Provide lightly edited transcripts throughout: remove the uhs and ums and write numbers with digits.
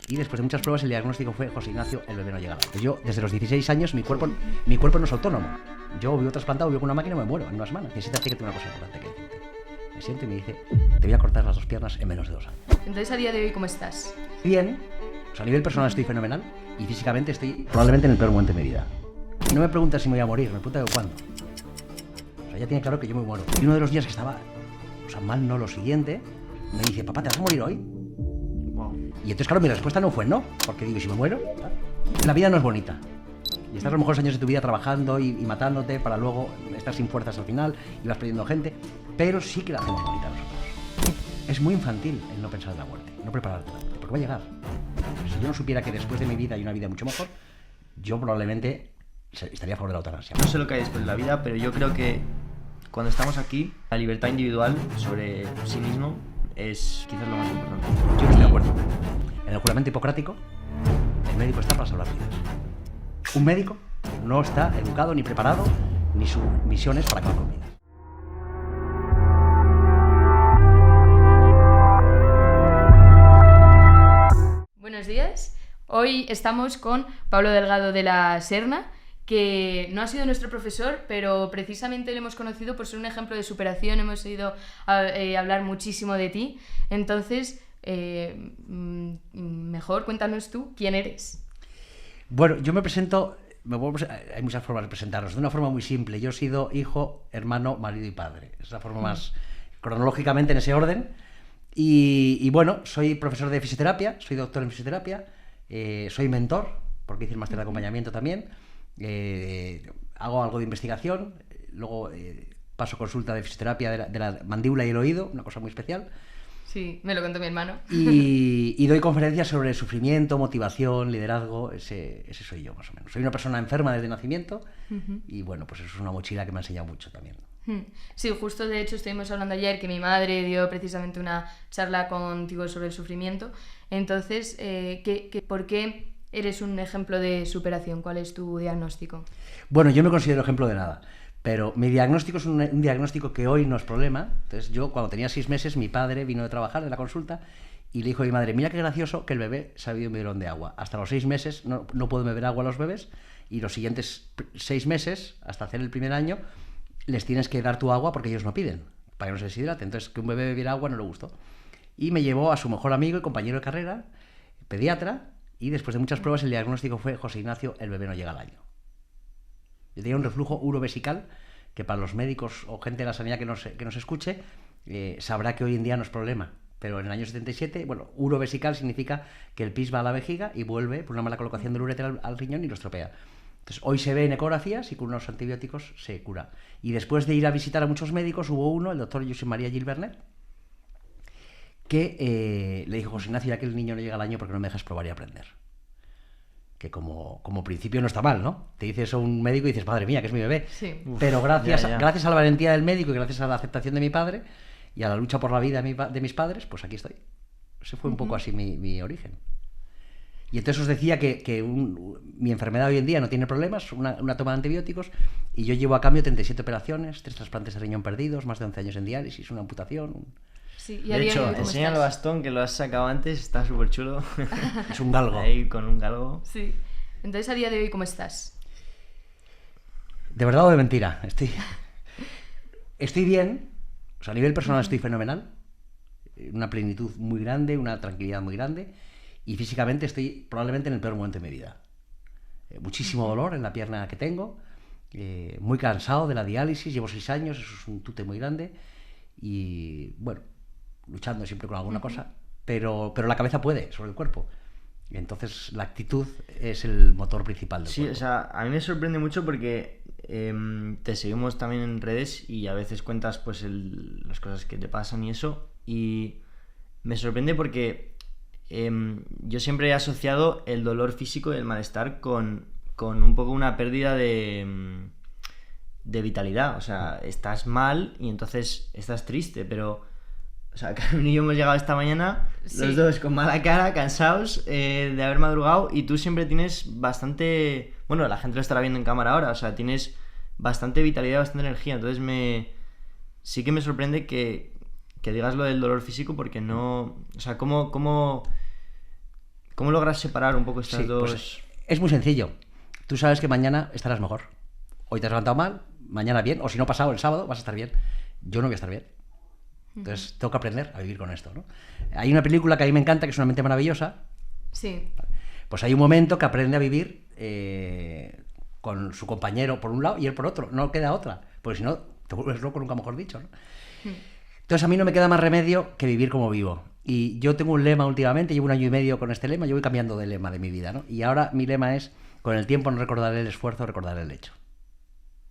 Y después de muchas pruebas el diagnóstico fue: José Ignacio, el bebé no llega al año. Yo, desde los 16 años, mi cuerpo no es autónomo. Yo vivo trasplantado, vivo con una máquina y me muero en una semana. Necesitas que tengo una cosa importante que decirte. Me siento y me dice: te voy a cortar las 2 piernas en menos de 2 años. Entonces, a día de hoy, ¿cómo estás? Bien, o sea, a nivel personal estoy fenomenal y físicamente estoy probablemente en el peor momento de mi vida. Y no me preguntas si me voy a morir, me preguntas cuándo. O sea, ya tiene claro que yo me muero. Y uno de los días que estaba, mal no, lo siguiente, me dice: papá, ¿te vas a morir hoy? Y entonces, claro, mi respuesta no fue no, porque digo, si me muero, la vida no es bonita. Y estás los mejores años de tu vida trabajando y matándote para luego estar sin fuerzas al final y vas perdiendo gente, pero sí que la hacemos bonita nosotros. Es muy infantil el no pensar en la muerte, no prepararte, porque va a llegar. Si yo no supiera que después de mi vida hay una vida mucho mejor, yo probablemente estaría a favor de la eutanasia. No sé lo que hay después de la vida, pero yo creo que cuando estamos aquí, la libertad individual sobre sí mismo es quizás lo más importante. Yo no estoy de acuerdo. En el juramento hipocrático, el médico está para salvar vidas. Un médico no está educado ni preparado, ni su misión es para acabar con vidas. Buenos días. Hoy estamos con Pablo Delgado de la Serna, que no ha sido nuestro profesor, pero precisamente lo hemos conocido por ser un ejemplo de superación. Hemos oído hablar muchísimo de ti. Entonces, mejor cuéntanos tú quién eres. Bueno, yo me presento, hay muchas formas de presentarnos, de una forma muy simple. Yo he sido hijo, hermano, marido y padre. Es la forma más cronológicamente en ese orden. Y bueno, soy profesor de fisioterapia, soy doctor en fisioterapia, soy mentor, porque hice el máster de acompañamiento también. Hago algo de investigación, luego paso consulta de fisioterapia de la mandíbula y el oído, una cosa muy especial. Sí, me lo contó mi hermano. Y doy conferencias sobre sufrimiento, motivación, liderazgo. Ese soy yo, más o menos. Soy una persona enferma desde nacimiento y bueno, pues eso es una mochila que me ha enseñado mucho también. Sí, justo de hecho estuvimos hablando ayer que mi madre dio precisamente una charla contigo sobre el sufrimiento. Entonces, ¿por qué eres un ejemplo de superación? ¿Cuál es tu diagnóstico? Bueno, yo no considero ejemplo de nada, pero mi diagnóstico es un diagnóstico que hoy no es problema. Entonces yo, cuando tenía 6 meses, mi padre vino de trabajar de la consulta y le dijo a mi madre: mira qué gracioso que el bebé se ha bebido un bidón de agua. Hasta los 6 meses no pueden beber agua los bebés y los siguientes 6 meses, hasta hacer el primer año, les tienes que dar tu agua porque ellos no piden, para que no se deshidrate. Entonces, que un bebé bebiera agua no le gustó. Y me llevó a su mejor amigo y compañero de carrera, pediatra, y después de muchas pruebas el diagnóstico fue: José Ignacio, el bebé no llega al año. Yo tenía un reflujo urovesical que para los médicos o gente de la sanidad que nos escuche sabrá que hoy en día no es problema. Pero en el año 77, bueno, urovesical significa que el pis va a la vejiga y vuelve por una mala colocación del ureter al riñón y lo estropea. Entonces, hoy se ve en ecografías y con unos antibióticos se cura. Y después de ir a visitar a muchos médicos, hubo uno, el doctor Josep María Gilbernet, que le dijo: José Ignacio, ya que el niño no llega al año, ¿por qué no me dejas probar y aprender? Que como principio no está mal, ¿no? Te dice eso un médico y dices: madre mía, que es mi bebé. Sí. Pero gracias a la valentía del médico y gracias a la aceptación de mi padre y a la lucha por la vida de mis padres, pues aquí estoy. Ese fue un poco así mi origen. Y entonces os decía que mi enfermedad hoy en día no tiene problemas, una toma de antibióticos, y yo llevo a cambio 37 operaciones, 3 trasplantes de riñón perdidos, más de 11 años en diálisis, una amputación. Sí, y De hecho, enseña el bastón que lo has sacado antes, está súper chulo. Es un galgo. Ahí con un galgo. Sí. Entonces, a día de hoy, ¿cómo estás? ¿De verdad o de mentira? Estoy bien, o sea, a nivel personal estoy fenomenal, una plenitud muy grande, una tranquilidad muy grande, y físicamente estoy probablemente en el peor momento de mi vida. Muchísimo dolor en la pierna que tengo, muy cansado de la diálisis, llevo 6 años, eso es un tute muy grande, y bueno, luchando siempre con alguna cosa, pero la cabeza puede sobre el cuerpo. Entonces la actitud es el motor principal del cuerpo. Sí, o sea, a mí me sorprende mucho porque te seguimos también en redes y a veces cuentas pues las cosas que te pasan y eso, y me sorprende porque yo siempre he asociado el dolor físico y el malestar con un poco una pérdida de vitalidad. O sea, estás mal y entonces estás triste, pero... O sea, Carmen y yo hemos llegado esta mañana, sí, los dos con mala cara, cansados de haber madrugado, y tú siempre tienes bastante... Bueno, la gente lo estará viendo en cámara ahora, o sea, tienes bastante vitalidad, bastante energía. Entonces sí que me sorprende que digas lo del dolor físico, porque no... O sea, ¿cómo ¿Cómo logras separar un poco estas Sí, dos...? pues es muy sencillo. Tú sabes que mañana estarás mejor. Hoy te has levantado mal, mañana bien, o si no pasado el sábado vas a estar bien. Yo no voy a estar bien. Entonces tengo que aprender a vivir con esto, ¿no? Hay una película que a mí me encanta, que es Una mente maravillosa. Sí. Pues hay un momento que aprende a vivir con su compañero por un lado y él por otro. No queda otra. Porque si no, te vuelves loco, nunca mejor dicho, ¿no? Entonces a mí no me queda más remedio que vivir como vivo. Y yo tengo un lema últimamente, llevo 1 año y medio con este lema, yo voy cambiando de lema de mi vida, ¿no? Y ahora mi lema es, con el tiempo no recordaré el esfuerzo, recordaré el hecho.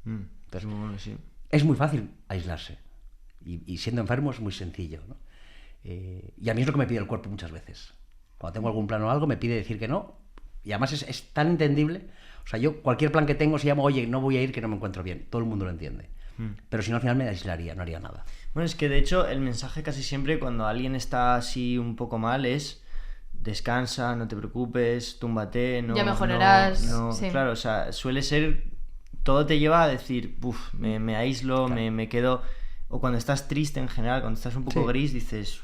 Entonces, Bueno, sí. es muy fácil aislarse. Y siendo enfermo es muy sencillo, ¿no? Y a mí es lo que me pide el cuerpo muchas veces. Cuando tengo algún plan o algo, me pide decir que no. Y además es tan entendible. O sea, yo cualquier plan que tengo, si llamo, oye, no voy a ir, que no me encuentro bien. Todo el mundo lo entiende. Pero si no, al final me aislaría, no haría nada. Bueno, es que de hecho el mensaje casi siempre cuando alguien está así un poco mal es descansa, no te preocupes, túmbate, no... Ya mejorarás, no, sí. Claro, o sea, suele ser... Todo te lleva a decir, puf, me aíslo, Claro. me quedo... O cuando estás triste en general, cuando estás un poco Sí. gris, dices,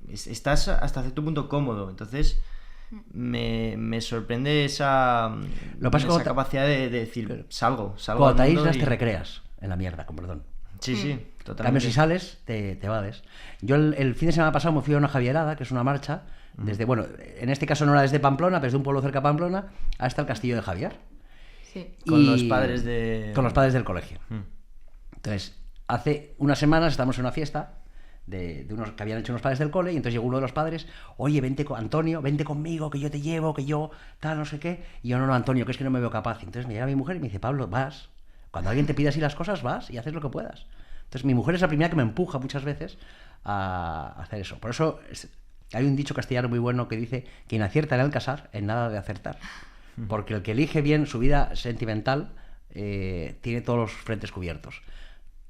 estás hasta cierto punto cómodo. Entonces me sorprende esa, Lo que pasa es que esa cuando te- capacidad de decir, salgo Cuando al te mundo aíslas, y- te recreas en la mierda, con perdón. Sí, sí, En cambio, totalmente. si sales, te evades. Yo el fin de semana pasado me fui a una javierada, que es una marcha, desde, bueno, en este caso no era desde Pamplona, pero desde un pueblo cerca de Pamplona, hasta el castillo de Javier. Sí. Con Y- los padres de... Con los padres del colegio. Mm. Entonces, hace unas semanas estamos en una fiesta de unos que habían hecho unos padres del cole, y entonces llegó uno de los padres, oye, vente con Antonio, vente conmigo, que yo te llevo, que yo tal, no sé qué. Y yo, no, Antonio, que es que no me veo capaz. Y entonces me llega mi mujer y me dice, Pablo, vas. Cuando alguien te pide así las cosas, vas y haces lo que puedas. Entonces mi mujer es la primera que me empuja muchas veces a hacer eso. Por eso hay un dicho castellano muy bueno que dice, quien acierta en el casar, en nada de acertar. Porque el que elige bien su vida sentimental tiene todos los frentes cubiertos.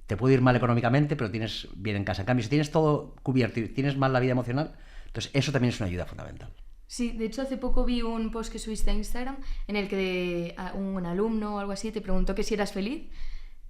Te puede ir mal económicamente, pero tienes bien en casa. En cambio, si tienes todo cubierto y tienes mal la vida emocional, entonces eso también es una ayuda fundamental. Sí, de hecho hace poco vi un post que subiste a Instagram en el que un alumno o algo así te preguntó que si eras feliz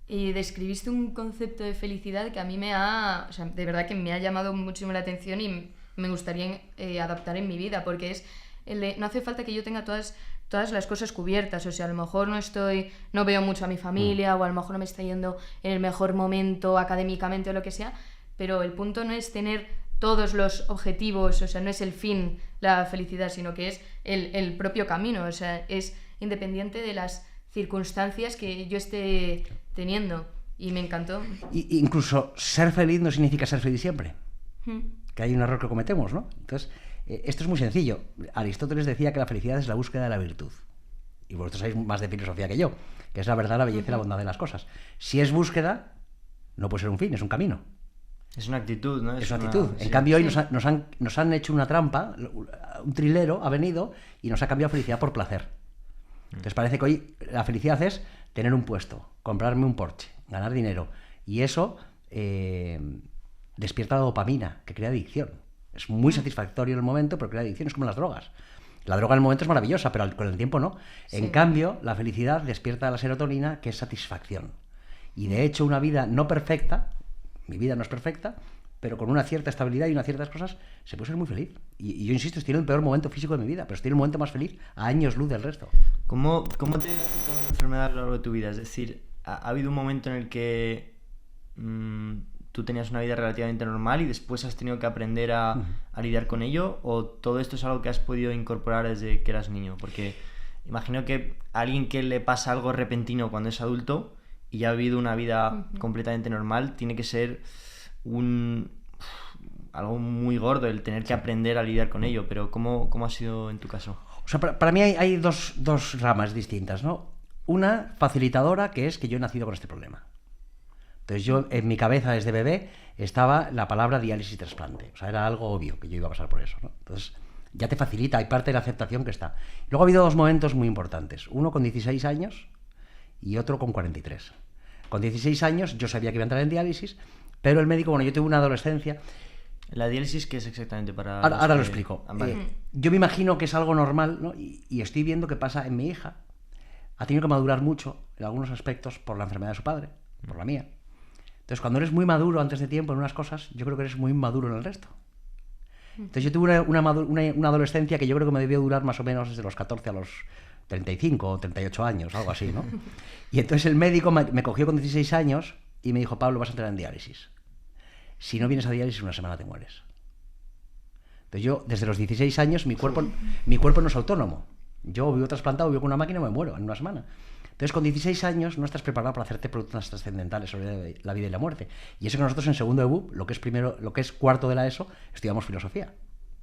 y describiste un concepto de felicidad que a mí o sea, de verdad que me ha llamado muchísimo la atención y me gustaría adaptar en mi vida, porque es el de no hace falta que yo tenga todas las cosas cubiertas, o sea, a lo mejor no veo mucho a mi familia o a lo mejor no me está yendo en el mejor momento académicamente o lo que sea, pero el punto no es tener todos los objetivos, o sea, no es el fin la felicidad, sino que es el propio camino, o sea, es independiente de las circunstancias que yo esté teniendo, y me encantó. Y incluso ser feliz no significa ser feliz siempre, Mm. que hay un error que cometemos, ¿no? Entonces, esto es muy sencillo. Aristóteles decía que la felicidad es la búsqueda de la virtud. Y vosotros sabéis más de filosofía que yo, que es la verdad, la belleza y la bondad de las cosas. Si es búsqueda, no puede ser un fin, es un camino. Es una actitud, ¿no? Es una actitud. En sí. cambio, hoy Sí. nos han hecho una trampa, un trilero ha venido y nos ha cambiado felicidad por placer. Entonces parece que hoy la felicidad es tener un puesto, comprarme un Porsche, ganar dinero. Y eso despierta la dopamina, que crea adicción. Es muy satisfactorio en el momento, pero crea adicción, es como las drogas. La droga en el momento es maravillosa, pero con el tiempo no. En Sí. cambio, la felicidad despierta la serotonina, que es satisfacción. Y de hecho, una vida no perfecta, mi vida no es perfecta, pero con una cierta estabilidad y unas ciertas cosas, se puede ser muy feliz. Y yo insisto, estoy en el peor momento físico de mi vida, pero estoy en el momento más feliz a años luz del resto. ¿Cómo te ha afectado la enfermedad a lo largo de tu vida? Es decir, ¿ha habido un momento en el que tú tenías una vida relativamente normal y después has tenido que aprender a lidiar con ello? ¿O todo esto es algo que has podido incorporar desde que eras niño? Porque imagino que a alguien que le pasa algo repentino cuando es adulto y ya ha vivido una vida completamente normal, tiene que ser algo muy gordo el tener que aprender a lidiar con ello. Pero ¿cómo ha sido en tu caso? O sea, para mí hay dos ramas distintas, ¿no? Una facilitadora, que es que yo he nacido con este problema. Entonces yo, en mi cabeza desde bebé, estaba la palabra diálisis y trasplante. O sea, era algo obvio que yo iba a pasar por eso, ¿no? Entonces, ya te facilita, hay parte de la aceptación que está. Luego ha habido dos momentos muy importantes. Uno con 16 años y otro con 43. Con 16 años yo sabía que iba a entrar en diálisis, pero el médico, bueno, yo tuve una adolescencia... ¿La diálisis qué es exactamente para...? Ahora lo explico. Vale. Yo me imagino que es algo normal, ¿no? Y estoy viendo que pasa en mi hija. Ha tenido que madurar mucho en algunos aspectos por la enfermedad de su padre, por la mía. Entonces, cuando eres muy maduro antes de tiempo en unas cosas, yo creo que eres muy inmaduro en el resto. Entonces yo tuve una adolescencia que yo creo que me debió durar más o menos desde los 14 a los 35 o 38 años, algo así, ¿no? Y entonces el médico me cogió con 16 años y me dijo, Pablo, vas a entrar en diálisis. Si no vienes a diálisis, una semana te mueres. Entonces yo, desde los 16 años, mi cuerpo no es autónomo. Yo vivo trasplantado, vivo con una máquina y me muero en una semana. Entonces, con 16 años no estás preparado para hacerte preguntas trascendentales sobre la vida y la muerte. Y eso que nosotros en segundo de BUP, lo que es cuarto de la ESO, estudiamos filosofía.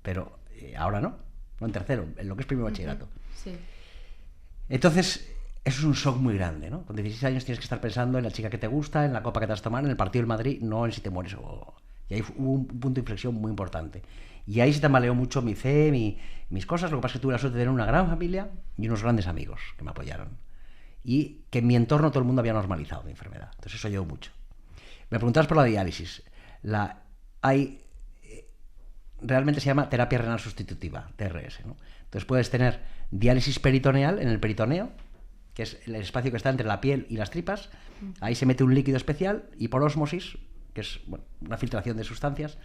Pero ahora no en tercero, en lo que es primer bachillerato. Sí. Entonces, eso es un shock muy grande, ¿no? Con 16 años tienes que estar pensando en la chica que te gusta, en la copa que te vas a tomar, en el partido del Madrid, no en si te mueres Y ahí hubo un punto de inflexión muy importante. Y ahí se tambaleó mucho mi fe, mis cosas. Lo que pasa es que tuve la suerte de tener una gran familia y unos grandes amigos que me apoyaron. Y que en mi entorno todo el mundo había normalizado mi enfermedad. Entonces eso ayudó mucho. Me preguntabas por la diálisis. Realmente se llama terapia renal sustitutiva, TRS, ¿no? Entonces puedes tener diálisis peritoneal en el peritoneo, que es el espacio que está entre la piel y las tripas. Ahí se mete un líquido especial y por ósmosis, que es una filtración de sustancias,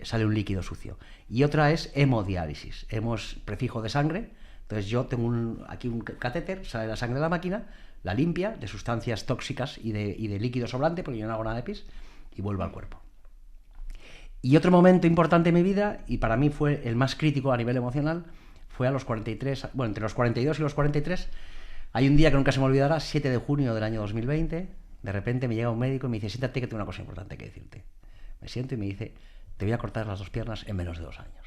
sale un líquido sucio. Y otra es hemodiálisis. Hemo es prefijo de sangre. Entonces yo tengo aquí un catéter, sale la sangre de la máquina, la limpia de sustancias tóxicas y de líquido sobrante, porque yo no hago nada de pis, y vuelvo al cuerpo. Y otro momento importante en mi vida, y para mí fue el más crítico a nivel emocional, fue a los 43, bueno, entre los 42 y los 43, hay un día que nunca se me olvidará, 7 de junio del año 2020, de repente me llega un médico y me dice, siéntate que tengo una cosa importante que decirte. Me siento y me dice, te voy a cortar las 2 piernas en menos de 2 años.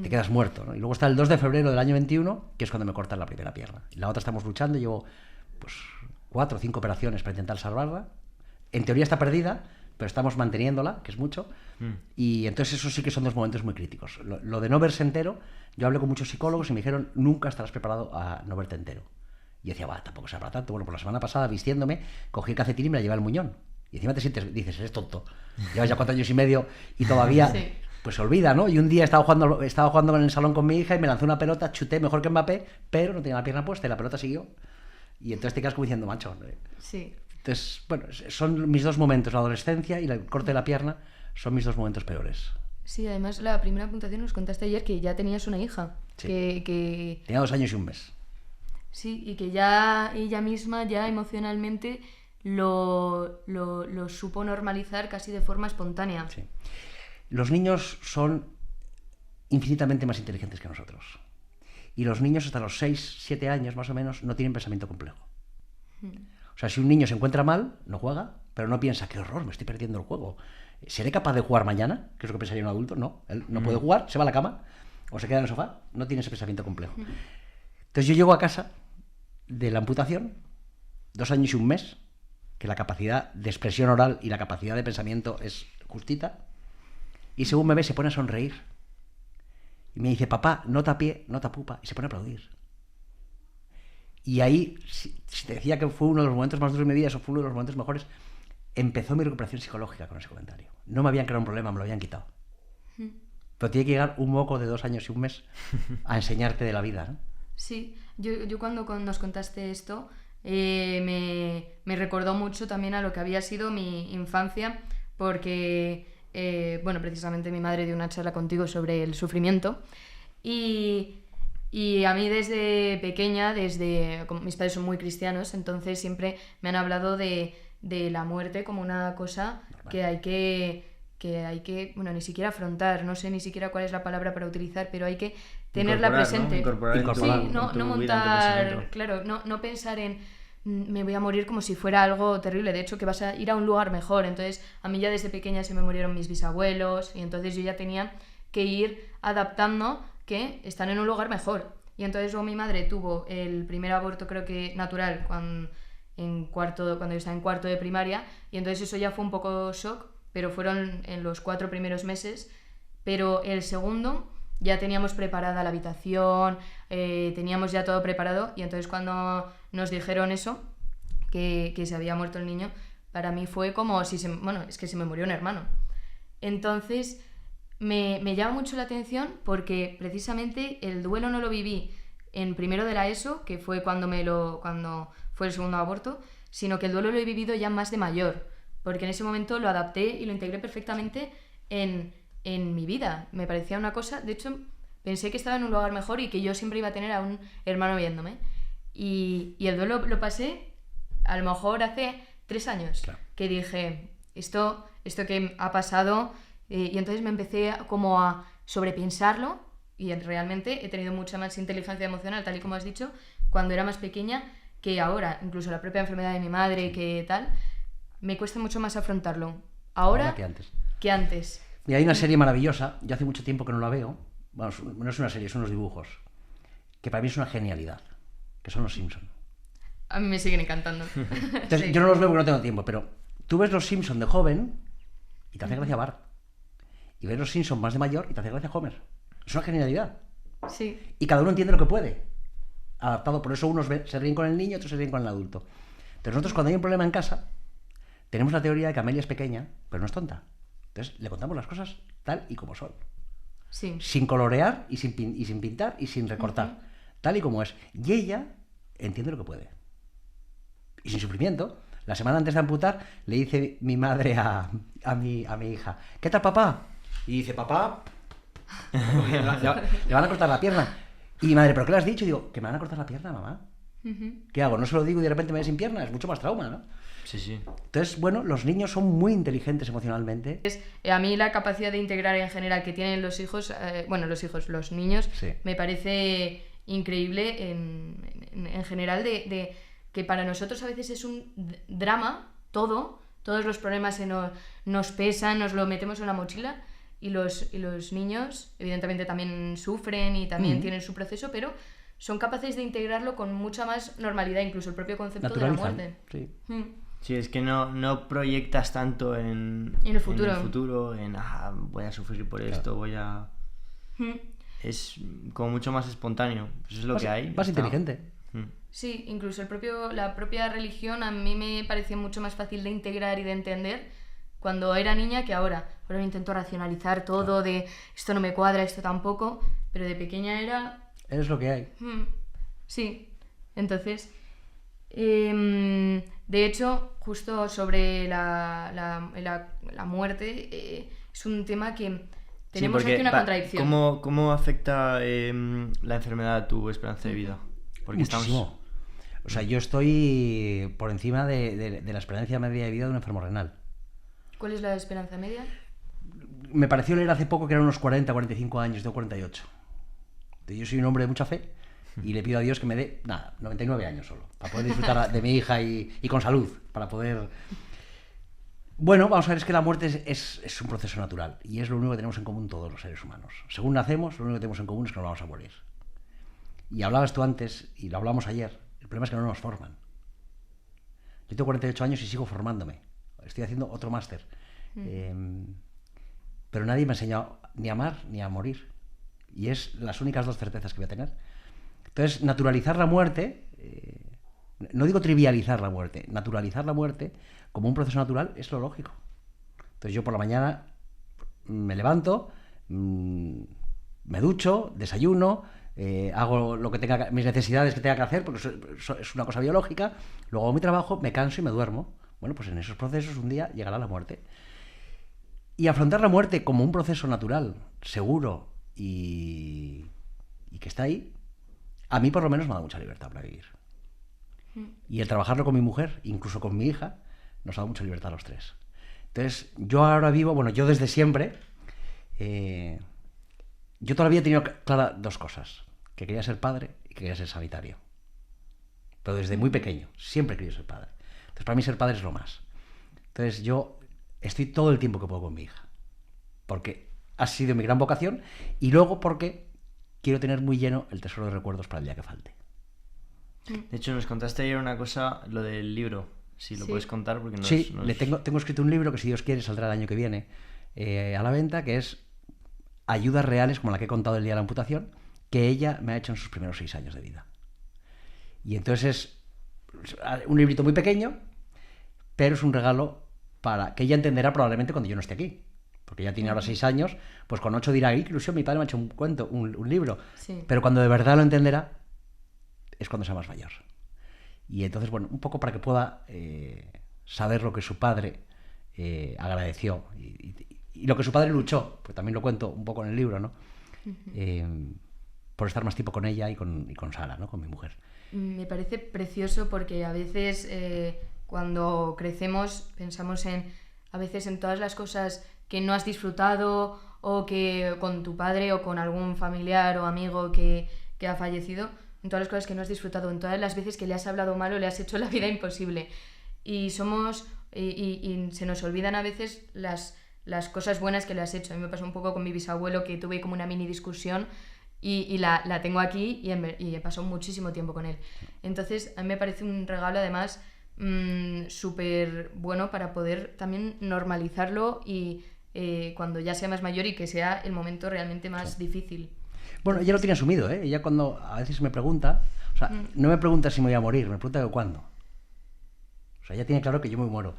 Te quedas muerto, ¿no? Y luego está el 2 de febrero del año 21, que es cuando me cortan la primera pierna. Y la otra estamos luchando, llevo pues 4 o 5 operaciones para intentar salvarla. En teoría está perdida, pero estamos manteniéndola, que es mucho. Y entonces eso sí que son 2 momentos muy críticos. Lo de no verse entero, yo hablé con muchos psicólogos y me dijeron, nunca estarás preparado a no verte entero. Y yo decía, tampoco será para tanto. Bueno, pues la semana pasada, vistiéndome, cogí el calcetín y me la llevé al muñón. Y encima te sientes, dices, eres tonto. Llevas ya 4 años y medio y todavía... Sí. Pues se olvida, ¿no? Y un día estaba jugando en el salón con mi hija y me lanzó una pelota, chuté mejor que Mbappé, pero no tenía la pierna puesta y la pelota siguió. Y entonces te quedas como diciendo, macho. Sí. Entonces, bueno, son mis 2 momentos, la adolescencia y el corte de la pierna, son mis 2 momentos peores. Sí, además la primera puntuación nos contaste ayer que ya tenías una hija. Sí. Que... Tenía 2 años y 1 mes. Sí, y que ya ella misma, ya emocionalmente, lo supo normalizar casi de forma espontánea. Sí. Los niños son infinitamente más inteligentes que nosotros. Y los niños hasta los 6, 7 años más o menos no tienen pensamiento complejo. O sea, si un niño se encuentra mal, no juega, pero no piensa, qué horror, me estoy perdiendo el juego. ¿Seré capaz de jugar mañana? Que es lo que pensaría un adulto. No, él no puede jugar, se va a la cama o se queda en el sofá, no tiene ese pensamiento complejo. Entonces yo llego a casa de la amputación, 2 años y 1 mes, que la capacidad de expresión oral y la capacidad de pensamiento es justita. Y según me ve, se pone a sonreír. Y me dice, papá, nota pie, nota pupa. Y se pone a aplaudir. Y ahí, si te decía que fue uno de los momentos más duros de mi vida, eso fue uno de los momentos mejores, empezó mi recuperación psicológica con ese comentario. No me habían creado un problema, me lo habían quitado. Pero tiene que llegar un moco de 2 años y 1 mes a enseñarte de la vida, ¿no? Sí, yo cuando nos contaste esto, me recordó mucho también a lo que había sido mi infancia, porque... bueno, precisamente mi madre dio una charla contigo sobre el sufrimiento y a mí desde pequeña, como mis padres son muy cristianos, entonces siempre me han hablado de la muerte como una cosa que hay que, bueno, ni siquiera afrontar, no sé ni siquiera cuál es la palabra para utilizar, pero hay que tenerla presente. ¿No? Incorporar sí, no montar, claro, no pensar en me voy a morir como si fuera algo terrible, de hecho que vas a ir a un lugar mejor. Entonces a mí ya desde pequeña se me murieron mis bisabuelos y entonces yo ya tenía que ir adaptando que están en un lugar mejor. Y entonces luego mi madre tuvo el primer aborto, creo que natural, cuando yo estaba en cuarto de primaria, y entonces eso ya fue un poco shock, pero fueron en los 4 primeros meses. Pero el segundo ya teníamos preparada la habitación, teníamos ya todo preparado, y entonces cuando nos dijeron eso, que se había muerto el niño, para mí fue como si es que se me murió un hermano. Entonces me llama mucho la atención porque precisamente el duelo no lo viví en primero de la ESO, que fue cuando fue el segundo aborto, sino que el duelo lo he vivido ya más de mayor, porque en ese momento lo adapté y lo integré perfectamente en mi vida. Me parecía una cosa, de hecho, pensé que estaba en un lugar mejor y que yo siempre iba a tener a un hermano viéndome. Y el duelo lo pasé a lo mejor hace 3 años, Claro. que dije, esto que ha pasado, y entonces me empecé como a sobrepensarlo y realmente he tenido mucha más inteligencia emocional, tal y como has dicho, cuando era más pequeña que ahora. Incluso la propia enfermedad de mi madre, que tal, me cuesta mucho más afrontarlo ahora que antes. Y hay una serie maravillosa, yo hace mucho tiempo que no la veo, bueno, no es una serie, son unos dibujos, que para mí es una genialidad, que son los Simpson. A mí me siguen encantando. Entonces, Sí. yo no los veo porque no tengo tiempo, pero tú ves los Simpson de joven y te hace gracia Bart. Y ves los Simpson más de mayor y te hace gracia Homer. Es una genialidad. Sí. Y cada uno entiende lo que puede. Adaptado, por eso unos se ríen con el niño, otros se ríen con el adulto. Pero nosotros cuando hay un problema en casa, tenemos la teoría de que Amelia es pequeña, pero no es tonta. Entonces le contamos las cosas tal y como son. Sí. Sin colorear y sin pintar y sin recortar. Tal y como es. Y ella entiende lo que puede. Y sin sufrimiento. La semana antes de amputar, le dice mi madre a mi hija, ¿qué tal, papá? Y dice, papá, le van a cortar la pierna. Y mi madre, ¿pero qué le has dicho? Y digo, que me van a cortar la pierna, mamá. ¿Qué hago? No se lo digo y de repente me ve sin pierna. Es mucho más trauma, ¿no? Sí, sí. Entonces, bueno, los niños son muy inteligentes emocionalmente. A mí la capacidad de integrar en general que tienen los hijos, los niños, Sí. me parece increíble en general de que para nosotros a veces es un drama, todos los problemas nos pesan, nos lo metemos en la mochila y los niños evidentemente también sufren y también tienen su proceso, pero son capaces de integrarlo con mucha más normalidad, incluso el propio concepto de la Naturalizan. muerte. Sí. Sí, es que no proyectas tanto en el futuro. Voy a sufrir por esto, voy a... Es como mucho más espontáneo. Eso es lo que hay. Más está. inteligente. Sí, incluso la propia religión a mí me parecía mucho más fácil de integrar y de entender cuando era niña que ahora. Ahora intento racionalizar todo de esto no me cuadra, esto tampoco, pero de pequeña era... Es lo que hay. Sí, entonces... de hecho, justo sobre la muerte, es un tema que tenemos porque, aquí una contradicción. ¿Cómo afecta la enfermedad a tu esperanza de vida? Porque Muchísimo. O sea, yo estoy por encima de la esperanza media de vida de un enfermo renal. ¿Cuál es la esperanza media? Me pareció leer hace poco que eran unos 40, 45 años, tengo 48. Entonces, yo soy un hombre de mucha fe y le pido a Dios que me dé, 99 años solo, para poder disfrutar de mi hija y con salud, para poder... Bueno, vamos a ver, es que la muerte es un proceso natural y es lo único que tenemos en común todos los seres humanos. Según nacemos, lo único que tenemos en común es que nos vamos a morir. Y hablabas tú antes, y lo hablamos ayer, el problema es que no nos forman. Yo tengo 48 años y sigo formándome. Estoy haciendo otro máster. Pero nadie me ha enseñado ni a amar ni a morir. Y es las únicas 2 certezas que voy a tener. Entonces, naturalizar la muerte, no digo trivializar la muerte, naturalizar la muerte como un proceso natural es lo lógico. Entonces yo por la mañana me levanto, me ducho, desayuno, hago lo que tenga, mis necesidades que tenga que hacer, porque eso es una cosa biológica, luego hago mi trabajo, me canso y me duermo. Bueno, pues en esos procesos un día llegará la muerte. Y afrontar la muerte como un proceso natural, seguro y que está ahí, a mí por lo menos me da mucha libertad para vivir. Y el trabajarlo con mi mujer, incluso con mi hija, nos ha dado mucha libertad a los 3. Entonces, yo ahora vivo, yo desde siempre, yo todavía he tenido claras 2 cosas, que quería ser padre y que quería ser sanitario. Pero desde muy pequeño, siempre he querido ser padre. Entonces, para mí ser padre es lo más. Entonces, yo estoy todo el tiempo que puedo con mi hija, porque ha sido mi gran vocación y luego porque quiero tener muy lleno el tesoro de recuerdos para el día que falte. De hecho, nos contaste ayer una cosa, lo del libro. Si lo puedes contar, porque no Sí, tengo escrito un libro que, si Dios quiere, saldrá el año que viene a la venta, que es ayudas reales, como la que he contado el día de la amputación, que ella me ha hecho en sus primeros 6 años de vida. Y entonces es un librito muy pequeño, pero es un regalo para que ella entenderá probablemente cuando yo no esté aquí. Porque ella tiene ahora 6 años, pues con 8 dirá, ¡qué ilusión! Mi padre me ha hecho un cuento, un libro. Sí. Pero cuando de verdad lo entenderá, es cuando sea más mayor. Y entonces, bueno, un poco para que pueda saber lo que su padre agradeció y lo que su padre luchó, pues también lo cuento un poco en el libro, ¿no? Por estar más tiempo con ella y con Sara, ¿no? Con mi mujer. Me parece precioso porque a veces cuando crecemos pensamos a veces en todas las cosas que no has disfrutado o que con tu padre o con algún familiar o amigo que ha fallecido, en todas las cosas que no has disfrutado, en todas las veces que le has hablado mal o le has hecho la vida imposible. Y se nos olvidan a veces las cosas buenas que le has hecho. A mí me pasó un poco con mi bisabuelo, que tuve como una mini discusión y la tengo aquí y he pasado muchísimo tiempo con él. Entonces a mí me parece un regalo además súper bueno para poder también normalizarlo y cuando ya sea más mayor y que sea el momento realmente más difícil. Bueno, ella lo tiene asumido, ¿eh? Ella cuando a veces me pregunta, o sea, no me pregunta si me voy a morir, me pregunta de cuándo. O sea, ella tiene claro que yo me muero.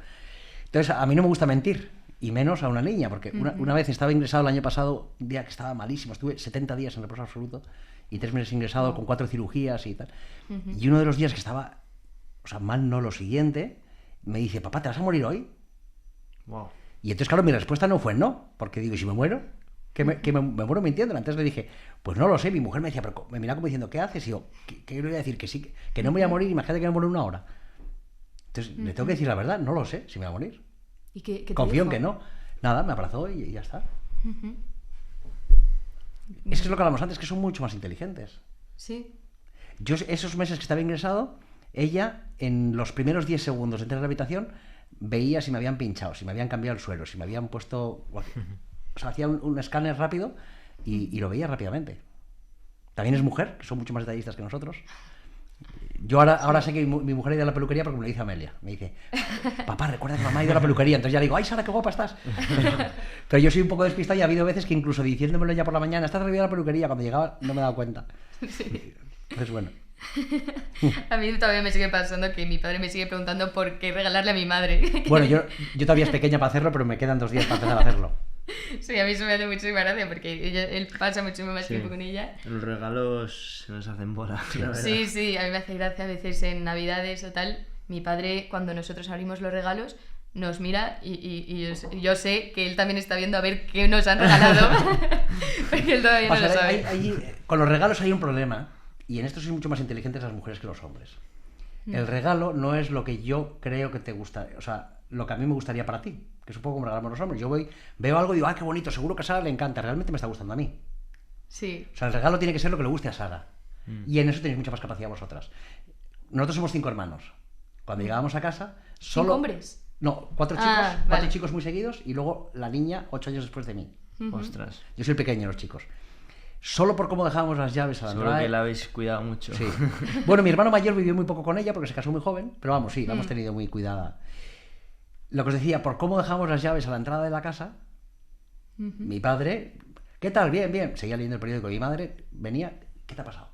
Entonces, a mí no me gusta mentir, y menos a una niña, porque una vez estaba ingresado el año pasado, un día que estaba malísimo, estuve 70 días en reposo absoluto, y 3 meses ingresado con 4 cirugías y tal. Y uno de los días que estaba, o sea, mal no lo siguiente, me dice, papá, ¿te vas a morir hoy? Wow. Y entonces, claro, mi respuesta no fue no, porque digo, ¿y si me muero? Que me muero mintiendo. Entonces le dije, pues no lo sé. Mi mujer me decía, pero me miraba como diciendo, ¿qué haces? Y yo, ¿qué le voy a decir? Que sí, que no me voy a morir, imagínate que me muero en 1 hora. Entonces le tengo que decir la verdad, no lo sé si me voy a morir. ¿Y qué Confío en dijo? que no. Nada, me abrazó y ya está. Es que es lo que hablamos antes, que son mucho más inteligentes. Sí. Yo, esos meses que estaba ingresado, ella, en los primeros 10 segundos de entrar a la habitación, veía si me habían pinchado, si me habían cambiado el suelo, si me habían puesto... O sea, hacía un escáner rápido y lo veía rápidamente. También es mujer, que son mucho más detallistas que nosotros. Yo ahora sé que mi mujer ha ido a la peluquería porque me lo dice Amelia. Me dice, papá, recuerda que mamá ha ido a la peluquería. Entonces ya le digo, ay, Sara, qué guapa estás. Pero yo soy un poco despistado y ha habido veces que incluso diciéndomelo ya por la mañana, estás arriba de la peluquería, cuando llegaba no me he dado cuenta. Sí. Entonces, bueno. A mí todavía me sigue pasando que mi padre me sigue preguntando por qué regalarle a mi madre. Bueno, yo todavía es pequeña para hacerlo, pero me quedan 2 días para empezar a hacerlo. Sí, a mí eso me hace muchísima gracia porque él pasa muchísimo más tiempo con ella. Los regalos se nos hacen bola. Sí, a mí me hace gracia a veces en Navidades o tal. Mi padre, cuando nosotros abrimos los regalos, nos mira y yo sé que él también está viendo a ver qué nos han regalado. Porque él todavía no lo sabe. Con los regalos hay un problema, y en esto son mucho más inteligentes las mujeres que los hombres. El regalo no es lo que yo creo que te gusta, o sea, lo que a mí me gustaría para ti, que es un poco como regalamos los hombres. Yo veo algo y digo, qué bonito, seguro que a Sara le encanta, realmente me está gustando a mí. Sí. O sea, el regalo tiene que ser lo que le guste a Sara. Y en eso tenéis mucha más capacidad vosotras. Nosotros somos 5 hermanos. Cuando llegábamos a casa, solo... 5 hombres. No, 4 chicos, Vale. 4 chicos muy seguidos y luego la niña 8 años después de mí. Ostras. Yo soy el pequeño de los chicos. Solo por cómo dejábamos las llaves a la Seguro entrada. que la habéis cuidado mucho. Sí. Bueno, mi hermano mayor vivió muy poco con ella porque se casó muy joven, pero vamos, sí, la hemos tenido muy cuidada. Lo que os decía, por cómo dejamos las llaves a la entrada de la casa, mi padre, ¿qué tal? Bien, bien. Seguía leyendo el periódico y mi madre venía, ¿qué te ha pasado?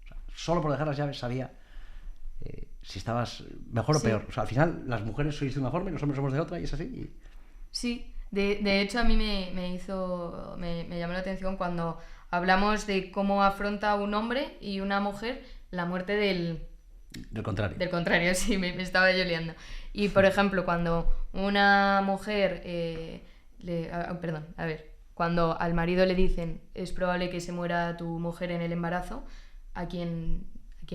O sea, solo por dejar las llaves sabía si estabas mejor o peor. O sea, al final las mujeres sois de una forma y los hombres somos de otra y es así. Sí, de hecho a mí me llamó la atención cuando hablamos de cómo afronta un hombre y una mujer la muerte del contrario. Del contrario, sí, me estaba yo liando. Y por ejemplo, cuando una mujer, cuando al marido le dicen es probable que se muera tu mujer en el embarazo, ¿a quién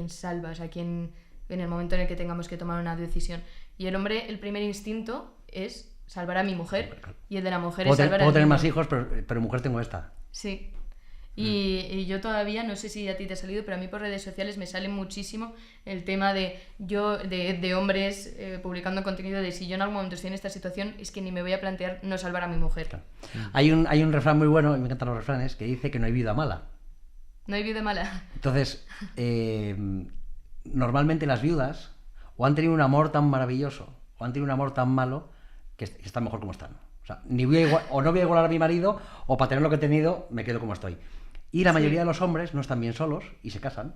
salvas? ¿A quién en el momento en el que tengamos que tomar una decisión? Y el hombre, el primer instinto es salvar a mi mujer y el de la mujer es salvar a Puedo tener niño. más hijos, pero mujer tengo esta. Sí. Y yo todavía, no sé si a ti te ha salido, pero a mí por redes sociales me sale muchísimo el tema de hombres publicando contenido de si yo en algún momento estoy en esta situación, es que ni me voy a plantear no salvar a mi mujer. Claro. Hay un refrán muy bueno, y me encantan los refranes, que dice que no hay vida mala. No hay vida mala. Entonces, normalmente las viudas o han tenido un amor tan maravilloso o han tenido un amor tan malo que están mejor como están. O sea, no voy a igualar a mi marido, o para tener lo que he tenido me quedo como estoy. Y la mayoría de los hombres no están bien solos y se casan.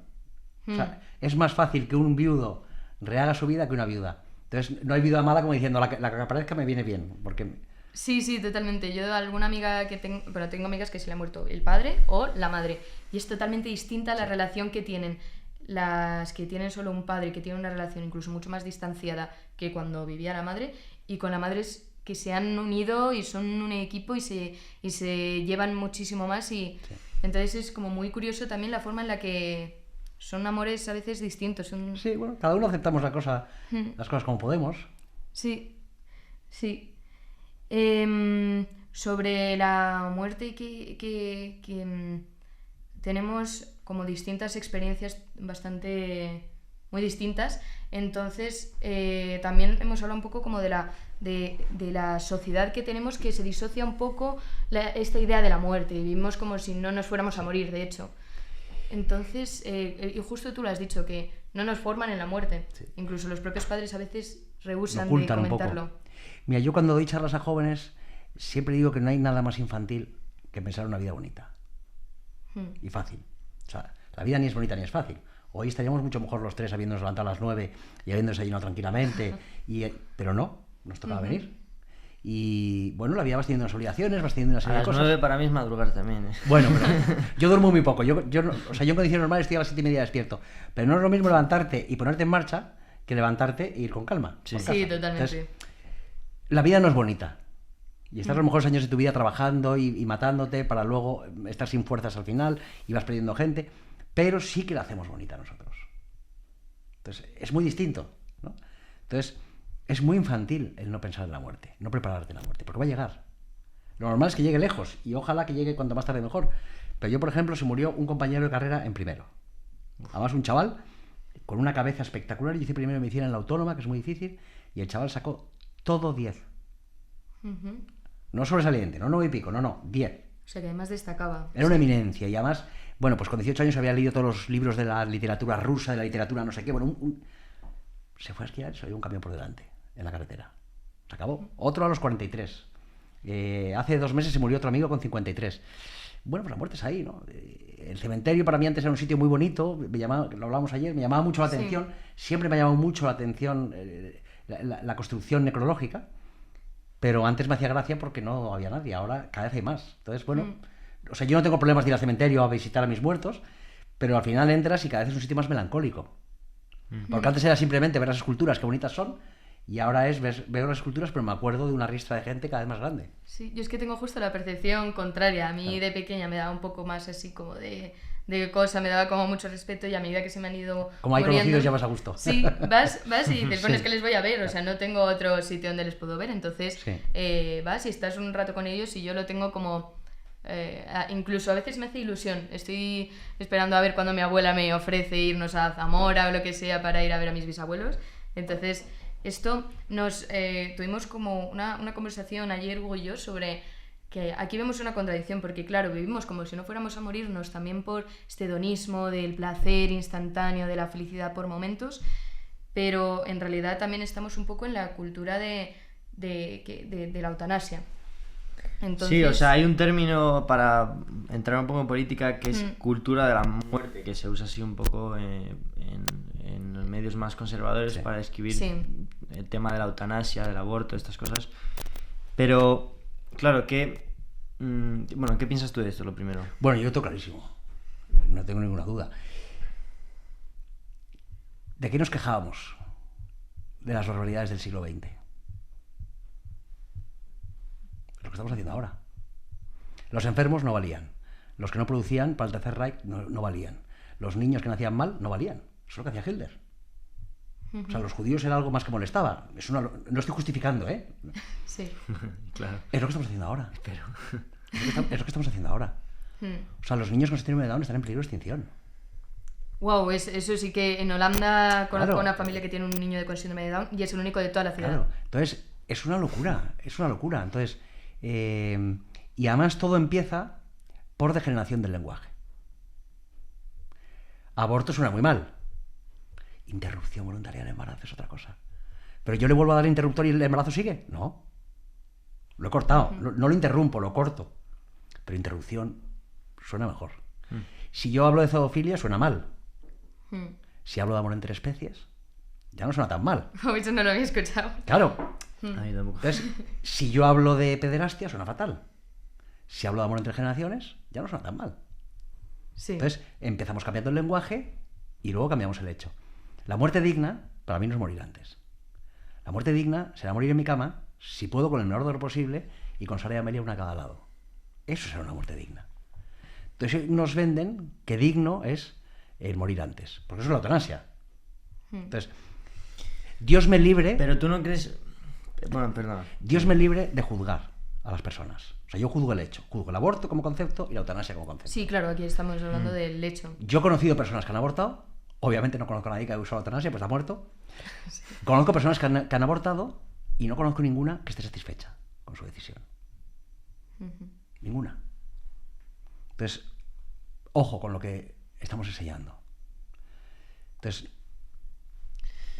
O sea, es más fácil que un viudo rehaga su vida que una viuda. Entonces, no hay viuda mala como diciendo la que aparezca me viene bien. Porque... Sí, totalmente. Yo alguna amiga que tengo, pero tengo amigas que se le ha muerto el padre o la madre. Y es totalmente distinta la relación que tienen las que tienen solo un padre, que tienen una relación incluso mucho más distanciada que cuando vivía la madre, y con la madre es que se han unido y son un equipo y se llevan muchísimo más y entonces es como muy curioso también la forma en la que son amores a veces distintos. Sí, bueno, cada uno aceptamos las cosas como podemos. Sí. Sobre la muerte que tenemos como distintas experiencias bastante muy distintas, entonces también hemos hablado un poco como de la sociedad que tenemos, que se disocia un poco esta idea de la muerte y vivimos como si no nos fuéramos a morir, de hecho. Entonces, y justo tú lo has dicho, que no nos forman en la muerte. Sí. Incluso los propios padres a veces rehúsan de comentarlo. Mira, yo cuando doy charlas a jóvenes siempre digo que no hay nada más infantil que pensar una vida bonita y fácil. O sea, la vida ni es bonita ni es fácil. Hoy estaríamos mucho mejor los tres habiéndonos levantado a las 9 y habiendo desayunado tranquilamente, pero no, nos tocaba venir. Y bueno, la vida vas teniendo unas obligaciones, vas teniendo una serie de cosas. A las 9 para mí es madrugar también. Bueno, pero yo duermo muy poco. Yo en condiciones normales estoy a las 7:30 despierto. Pero no es lo mismo levantarte y ponerte en marcha que levantarte e ir con calma. Sí, totalmente. Entonces, la vida no es bonita. Y estás los mejores años de tu vida trabajando y matándote para luego estar sin fuerzas al final y vas perdiendo gente. Pero sí que la hacemos bonita nosotros. Entonces, es muy distinto, ¿no? Entonces, es muy infantil el no pensar en la muerte, no prepararte en la muerte, porque va a llegar. Lo normal es que llegue lejos y ojalá que llegue cuanto más tarde mejor. Pero yo, por ejemplo, se murió un compañero de carrera en primero. Además, un chaval con una cabeza espectacular. Yo hice primero medicina en la Autónoma, que es muy difícil, y el chaval sacó todo 10. No sobresaliente, no 9 y pico, no, 10. O sea, que además destacaba. Era una eminencia y además, bueno, pues con 18 años había leído todos los libros de la literatura rusa, de la literatura no sé qué. Bueno, se fue a esquiar y se dio un camión por delante en la carretera. Se acabó. Otro a los 43. Hace 2 meses se murió otro amigo con 53. Bueno, pues la muerte es ahí, ¿no? El cementerio para mí antes era un sitio muy bonito, lo hablábamos ayer, me llamaba mucho la atención, siempre me ha llamado mucho la atención la construcción necrológica, pero antes me hacía gracia porque no había nadie, ahora cada vez hay más. Entonces, bueno, o sea, yo no tengo problemas de ir al cementerio a visitar a mis muertos, pero al final entras y cada vez es un sitio más melancólico. Porque antes era simplemente ver las esculturas, qué bonitas son, y ahora es veo las esculturas, pero me acuerdo de una ristra de gente cada vez más grande. Sí, yo es que tengo justo la percepción contraria. A mí de pequeña me daba un poco más así como de cosa, me daba como mucho respeto, y a medida que se me han ido como hay muriendo, conocidos ya vas a gusto. Sí, vas y dices, bueno, es que les voy a ver, o sea, no tengo otro sitio donde les puedo ver, entonces vas y estás un rato con ellos y yo lo tengo como... incluso a veces me hace ilusión. Estoy esperando a ver cuando mi abuela me ofrece irnos a Zamora o lo que sea para ir a ver a mis bisabuelos. Entonces, esto tuvimos como una conversación ayer, Hugo y yo, sobre que aquí vemos una contradicción, porque claro, vivimos como si no fuéramos a morirnos también por este hedonismo del placer instantáneo, de la felicidad por momentos, pero en realidad también estamos un poco en la cultura de la eutanasia. Entonces... Sí, o sea, hay un término para entrar un poco en política que es cultura de la muerte, que se usa así un poco en los medios más conservadores para describir el tema de la eutanasia, del aborto, estas cosas. Pero, claro, ¿qué piensas tú de esto, lo primero? Bueno, yo lo tengo clarísimo, no tengo ninguna duda. ¿De qué nos quejábamos? De las barbaridades del siglo XX. Lo que estamos haciendo ahora. Los enfermos no valían. Los que no producían para el Tercer Reich no valían. Los niños que nacían mal no valían. Eso es lo que hacía Hitler. O sea, los judíos era algo más que molestaba. No estoy justificando, ¿eh? Sí. Claro. Es lo que estamos haciendo ahora. Pero es lo que estamos haciendo ahora. O sea, los niños con síndrome de Down están en peligro de extinción. Wow, eso sí que en Holanda conozco una familia que tiene un niño con síndrome de Down y es el único de toda la ciudad. Claro. Entonces, es una locura. Entonces, y además todo empieza por degeneración del lenguaje. Aborto suena muy mal. Interrupción voluntaria del embarazo es otra cosa. Pero yo le vuelvo a dar el interruptor y el embarazo sigue. No. Lo he cortado. No lo interrumpo, lo corto. Pero interrupción suena mejor. Si yo hablo de zoofilia, suena mal. Si hablo de amor entre especies, ya no suena tan mal. Eso no lo había escuchado. Claro. Entonces, si yo hablo de pederastia, suena fatal. Si hablo de amor entre generaciones, ya no suena tan mal. Sí. Entonces, empezamos cambiando el lenguaje y luego cambiamos el hecho. La muerte digna, para mí, no es morir antes. La muerte digna será morir en mi cama si puedo, con el menor dolor posible y con Sara y Amelia una a cada lado. Eso será una muerte digna. Entonces nos venden que digno es el morir antes, porque eso es la eutanasia. Entonces, Dios me libre... Pero tú no crees... Bueno, perdona. Dios me libre de juzgar a las personas. O sea, yo juzgo el hecho. Juzgo el aborto como concepto y la eutanasia como concepto. Sí, claro, aquí estamos hablando del hecho. Yo he conocido personas que han abortado. Obviamente no conozco a nadie que haya usado la eutanasia, pues ha muerto. Sí. Conozco personas que han abortado y no conozco ninguna que esté satisfecha con su decisión. Ninguna. Entonces, ojo con lo que estamos enseñando. Entonces,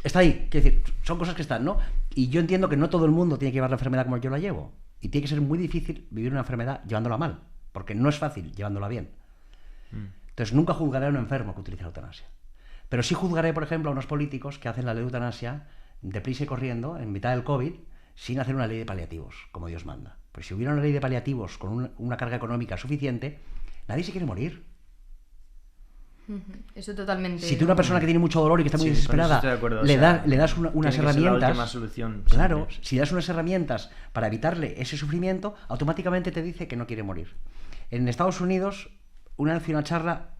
está ahí, quiero decir, son cosas que están, ¿no? Y yo entiendo que no todo el mundo tiene que llevar la enfermedad como yo la llevo. Y tiene que ser muy difícil vivir una enfermedad llevándola mal, porque no es fácil llevándola bien. Entonces nunca juzgaré a un enfermo que utilice la eutanasia. Pero sí juzgaré, por ejemplo, a unos políticos que hacen la ley de eutanasia deprisa y corriendo, en mitad del COVID, sin hacer una ley de paliativos, como Dios manda. Pues si hubiera una ley de paliativos con una carga económica suficiente, nadie se quiere morir. Eso totalmente. Si tú una persona que tiene mucho dolor y que está muy desesperada, le das unas herramientas, la solución, claro, si das unas herramientas para evitarle ese sufrimiento, automáticamente te dice que no quiere morir. En Estados Unidos, una vez fui a una charla,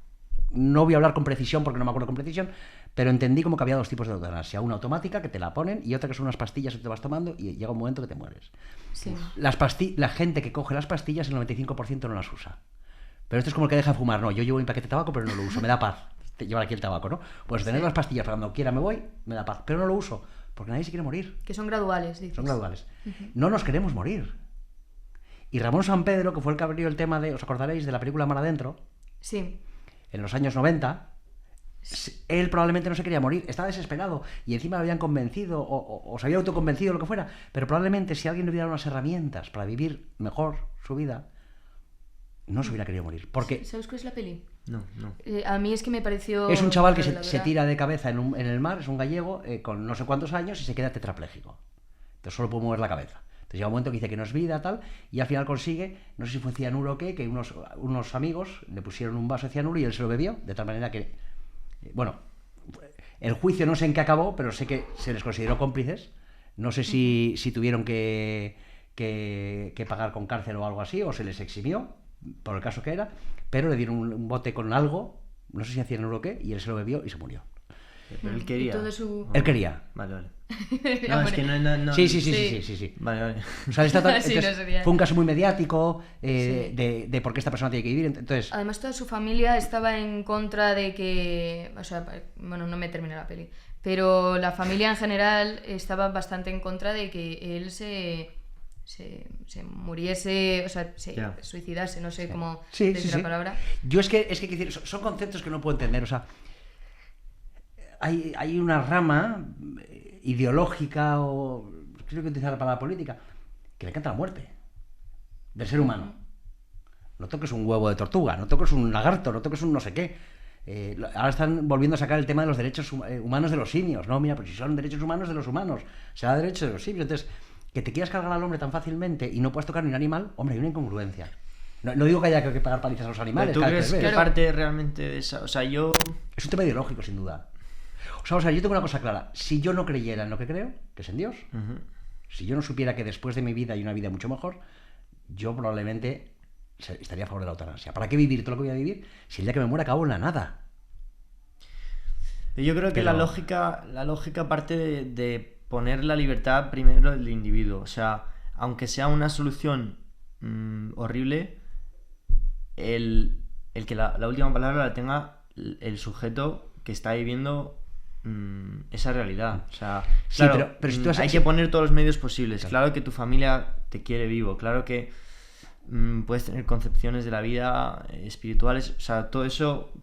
no voy a hablar con precisión porque no me acuerdo con precisión, pero entendí como que había dos tipos de eutanasia, una automática que te la ponen y otra que son unas pastillas que te vas tomando y llega un momento que te mueres. Sí. La gente que coge las pastillas, el 95% no las usa. Pero esto es como el que deja de fumar. No, yo llevo mi paquete de tabaco, pero no lo uso. Me da paz llevar aquí el tabaco, ¿no? Pues tener las pastillas para cuando quiera me voy, me da paz. Pero no lo uso, porque nadie se quiere morir. Que son graduales, dices. Son graduales. No nos queremos morir. Y Ramón Sampedro, que fue el que abrió el tema de, os acordaréis, de la película Mar Adentro. Sí. En los años 90, él probablemente no se quería morir. Estaba desesperado. Y encima lo habían convencido, o se había autoconvencido, lo que fuera. Pero probablemente si alguien le hubiera dado unas herramientas para vivir mejor su vida, no se hubiera querido morir. Porque... ¿Sabes cuál es la peli? No. A mí es que me pareció... Es un chaval que se tira de cabeza en el mar, es un gallego, con no sé cuántos años y se queda tetrapléjico. Entonces solo puede mover la cabeza. Entonces llega un momento que dice que no es vida, tal, y al final consigue, no sé si fue cianuro o qué, que unos amigos le pusieron un vaso de cianuro y él se lo bebió, de tal manera que... Bueno, el juicio no sé en qué acabó, pero sé que se les consideró cómplices. No sé si tuvieron que pagar con cárcel o algo así, o se les eximió, por el caso que era, pero le dieron un bote con algo, no sé si hacían o qué, y él se lo bebió y se murió. Pero él quería. Él quería. Vale. No, es que no. Sí. Vale. O sea, Sí, no fue un caso muy mediático de por qué esta persona tiene que vivir. Entonces... Además, toda su familia estaba en contra de que... O sea, bueno, no me terminé la peli. Pero la familia en general estaba bastante en contra de que él se muriese, o sea, suicidase, no sé cómo decir la palabra. Yo es que decir, son conceptos que no puedo entender, o sea, hay una rama ideológica, o creo que utilizar la palabra política, que le encanta la muerte del ser humano. No toques un huevo de tortuga, no toques un lagarto, no toques un no sé qué. Ahora están volviendo a sacar el tema de los derechos humanos de los simios. No, mira, pues si son derechos humanos de los humanos, será derechos de los simios. Entonces, que te quieras cargar al hombre tan fácilmente y no puedes tocar ni un animal, hombre, hay una incongruencia. No digo que haya que pagar palizas a los animales. ¿Pero tú crees que parte realmente de esa? O sea, yo... Es un tema ideológico, sin duda. O sea, yo tengo una cosa clara. Si yo no creyera en lo que creo, que es en Dios, si yo no supiera que después de mi vida hay una vida mucho mejor, yo probablemente estaría a favor de la eutanasia. ¿Para qué vivir todo lo que voy a vivir si el día que me muera acabo en la nada? Yo creo que la lógica parte de poner la libertad primero del individuo. O sea, aunque sea una solución horrible, el que la última palabra la tenga el sujeto que está viviendo esa realidad. O sea, claro, pero si tú hay que poner todos los medios posibles. Claro que tu familia te quiere vivo, claro que puedes tener concepciones de la vida espirituales, o sea, todo eso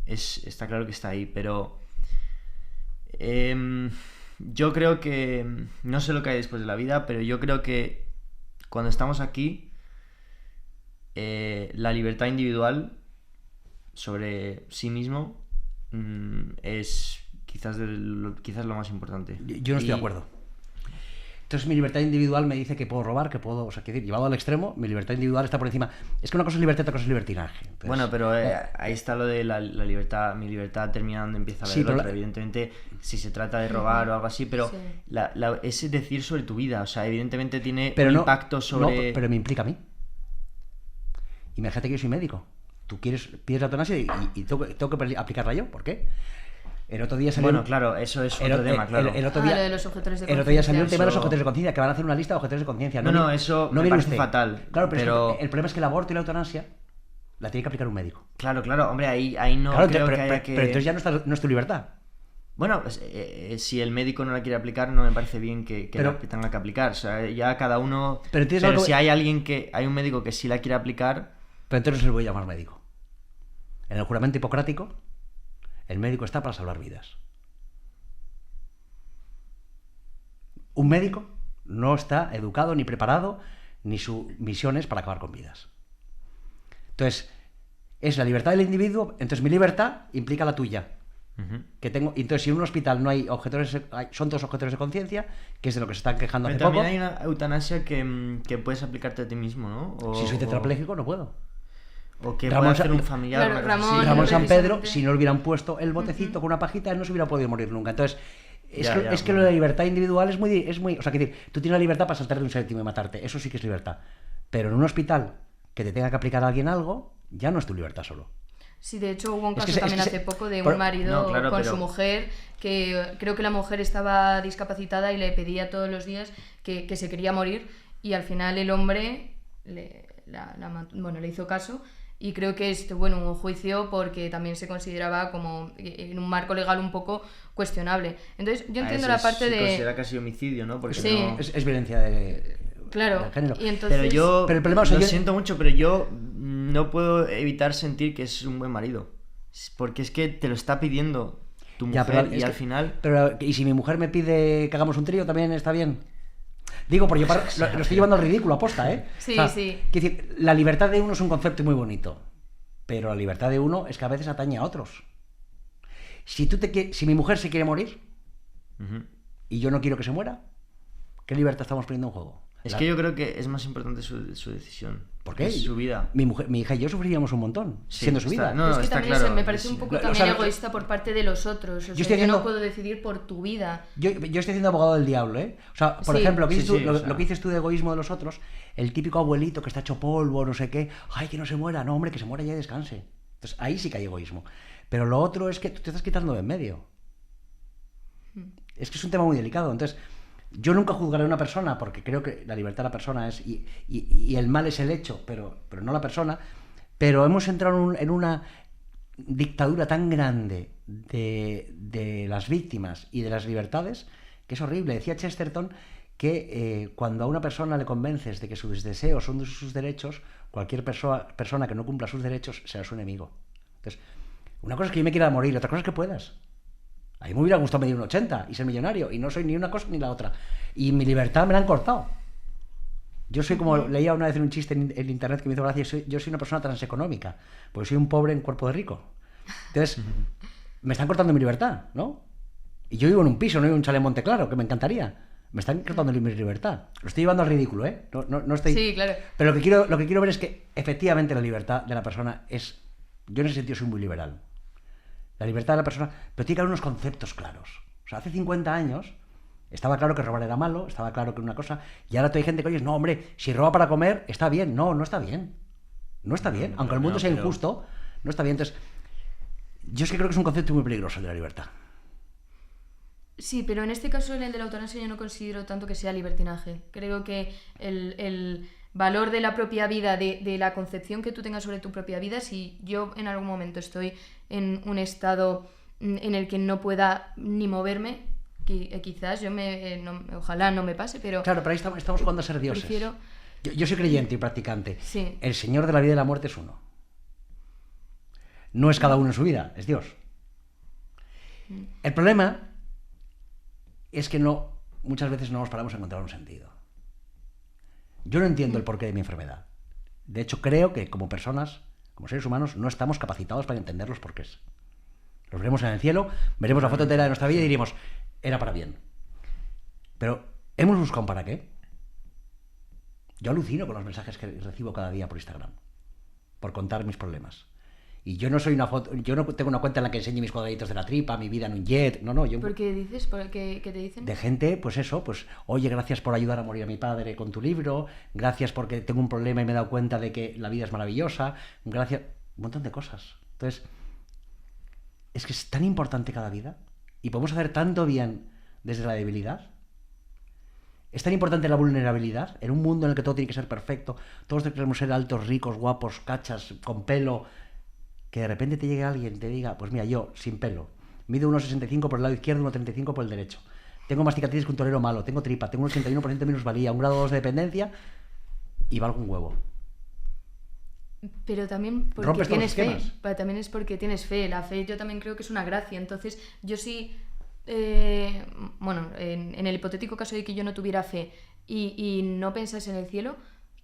está claro que está ahí, pero yo creo que no sé lo que hay después de la vida, pero yo creo que cuando estamos aquí la libertad individual sobre sí mismo es quizás lo más importante. Yo no estoy de acuerdo. Entonces mi libertad individual me dice que puedo robar, que puedo... O sea, quiero decir, llevado al extremo, mi libertad individual está por encima. Es que una cosa es libertad y otra cosa es libertinaje. Entonces, bueno, pero ahí está lo de la libertad. Mi libertad termina donde empieza la Sí, del pero otro. Evidentemente, si se trata de robar o algo así, pero Sí. es decir sobre tu vida. O sea, evidentemente tiene pero un no, impacto sobre... No, pero me implica a mí. Imagínate que yo soy médico. Tú pides la eutanasia y tengo que aplicarla yo. ¿Por qué? El otro día salió... Bueno, claro, eso es otro tema, claro. El otro día, lo de los objetores de el otro día salió el conciencia. tema de los Eso- objetores de conciencia, que van a hacer una lista de objetores de conciencia. No, eso me viene parece usted. fatal, Claro, pero, es pero- que el problema es que el aborto y la eutanasia la tiene que aplicar un médico. Claro, hombre, ahí no Claro, creo pero, que haya que... pero entonces ya no es tu libertad. Bueno, pues, si el médico no la quiere aplicar, no me parece bien que Pero- la tenga que aplicar. O sea, ya cada uno... Pero entiendes Pero algo- si hay hay un médico que sí la quiere aplicar, Pero entonces no se le voy a llamar médico. En el juramento hipocrático, el médico está para salvar vidas. Un médico no está educado ni preparado, ni su misión es para acabar con vidas. Entonces, es la libertad del individuo, entonces mi libertad implica la tuya. Que tengo, y entonces, si en un hospital no hay objetores, son dos objetores de conciencia, que es de lo que se están quejando pero hace también poco. hay una eutanasia que puedes aplicarte a ti mismo, ¿no? Si soy tetrapléjico, no puedo. O que Ramón puede hacer Sa- un familiar. Claro, una cosa así. Ramón- Ramón San Pedro, precisamente. si no le hubieran puesto el botecito con una pajita, él no se hubiera podido morir nunca. Entonces, Ya, es que bueno. lo de la libertad individual es muy... O sea, que decir, tú tienes la libertad para saltar de un séptimo y matarte. Eso sí que es libertad. Pero en un hospital que te tenga que aplicar a alguien algo, ya no es tu libertad solo. Sí, de hecho hubo un Es caso que también hace poco de un marido No, claro, con pero- su mujer, que creo que la mujer estaba discapacitada y le pedía todos los días que se quería morir, y al final el hombre le hizo caso, y creo que hubo un juicio porque también se consideraba como en un marco legal un poco cuestionable. Entonces yo entiendo Eso la parte se de... considera casi homicidio, ¿no? Porque Sí. no... Es violencia de género. y entonces... Pero yo Pero el problema, o sea, lo yo- siento mucho, pero yo no puedo evitar sentir que es un buen marido. Porque es que te lo está pidiendo tu mujer Ya, pero y es al que- final... Pero, ¿y si mi mujer me pide que hagamos un trío, también está bien? Digo, porque lo estoy llevando al ridículo, aposta, ¿eh? Sí, O sea, sí. quiero decir, la libertad de uno es un concepto muy bonito, pero la libertad de uno es que a veces atañe a otros. Si mi mujer se quiere morir Ujú. y yo no quiero que se muera, ¿qué libertad estamos poniendo en juego? Es que yo creo que es más importante su decisión. ¿Por qué? Es su vida. Mi hija y yo sufriríamos un montón, Sí, siendo su está- vida. no, es que está también claro, me parece sí. un poco O también sea, egoísta por parte de los otros. O sea, yo estoy yo haciendo- no puedo decidir por tu vida. Yo estoy haciendo abogado del diablo, ¿eh? O sea, por Sí. ejemplo, lo que, Sí, dices tú, sí, lo, o sea. lo que dices tú de egoísmo de los otros, el típico abuelito que está hecho polvo, no sé qué, ay, que no se muera, no, hombre, que se muera ya y descanse. Entonces, ahí sí que hay egoísmo. Pero lo otro es que tú te estás quitando de en medio. Es que es un tema muy delicado. Entonces, yo nunca juzgaré a una persona porque creo que la libertad de la persona es... Y el mal es el hecho, pero no la persona. Pero hemos entrado en una dictadura tan grande de las víctimas y de las libertades que es horrible. Decía Chesterton que cuando a una persona le convences de que sus deseos son sus derechos, cualquier persona que no cumpla sus derechos será su enemigo. Entonces, una cosa es que yo me quiera morir, otra cosa es que puedas. A mí me hubiera gustado medir un 80 y ser millonario, y no soy ni una cosa ni la otra. Y mi libertad me la han cortado. Yo soy como, leía una vez en un chiste en internet que me hizo gracia, yo soy una persona transeconómica, porque soy un pobre en cuerpo de rico. Entonces, me están cortando mi libertad, ¿no? Y yo vivo en un piso, no vivo en un chalet en Monteclaro, que me encantaría. Me están cortando mi libertad. Lo estoy llevando al ridículo, ¿eh? No estoy... Sí, claro. Pero lo que quiero ver es que efectivamente la libertad de la persona es... Yo en ese sentido soy muy liberal. La libertad de la persona... Pero tiene que haber unos conceptos claros. O sea, hace 50 años estaba claro que robar era malo, estaba claro que era una cosa... Y ahora hay gente que oye, no, hombre, si roba para comer, está bien. No está bien. No está bien. Aunque el mundo sea injusto, no está bien. Entonces, yo es que creo que es un concepto muy peligroso el de la libertad. Sí, pero en este caso, en el de la eutanasia, yo no considero tanto que sea libertinaje. Creo que el valor de la propia vida, de la concepción que tú tengas sobre tu propia vida, si yo en algún momento estoy en un estado en el que no pueda ni moverme, quizás ojalá no me pase, pero... Claro, pero ahí estamos jugando a ser dioses. Prefiero... Yo soy creyente y practicante. Sí. El Señor de la vida y de la muerte es uno. No es cada uno en su vida, es Dios. El problema es que muchas veces no nos paramos a encontrar un sentido. Yo no entiendo el porqué de mi enfermedad. De hecho, creo que como personas, como seres humanos, no estamos capacitados para entender los porqués. Los veremos en el cielo, veremos la foto entera de nuestra vida y diríamos, era para bien. Pero ¿Hemos buscado un para qué? Yo alucino con los mensajes que recibo cada día por Instagram, por contar mis problemas. Y yo no soy yo no tengo una cuenta en la que enseñe mis cuadraditos de la tripa, mi vida en un jet, no, yo... ¿Por qué dices? ¿Qué te dicen? De gente, pues eso, pues, oye, gracias por ayudar a morir a mi padre con tu libro, gracias porque tengo un problema y me he dado cuenta de que la vida es maravillosa, gracias... Un montón de cosas. Entonces, es que es tan importante cada vida y podemos hacer tanto bien desde la debilidad. Es tan importante la vulnerabilidad en un mundo en el que todo tiene que ser perfecto, todos queremos ser altos, ricos, guapos, cachas, con pelo, que de repente te llegue alguien y te diga, pues mira, yo, sin pelo, mido 1,65 por el lado izquierdo, 1,35 por el derecho, tengo más cicatrices que un torero malo, tengo tripa, tengo un 81% de minusvalía, un grado 2 de dependencia y valgo un huevo. Pero también porque Rompes todos tienes los fe. esquemas. También es porque tienes fe. La fe yo también creo que es una gracia. Entonces, yo sí... bueno, en el hipotético caso de que yo no tuviera fe y no pensase en el cielo,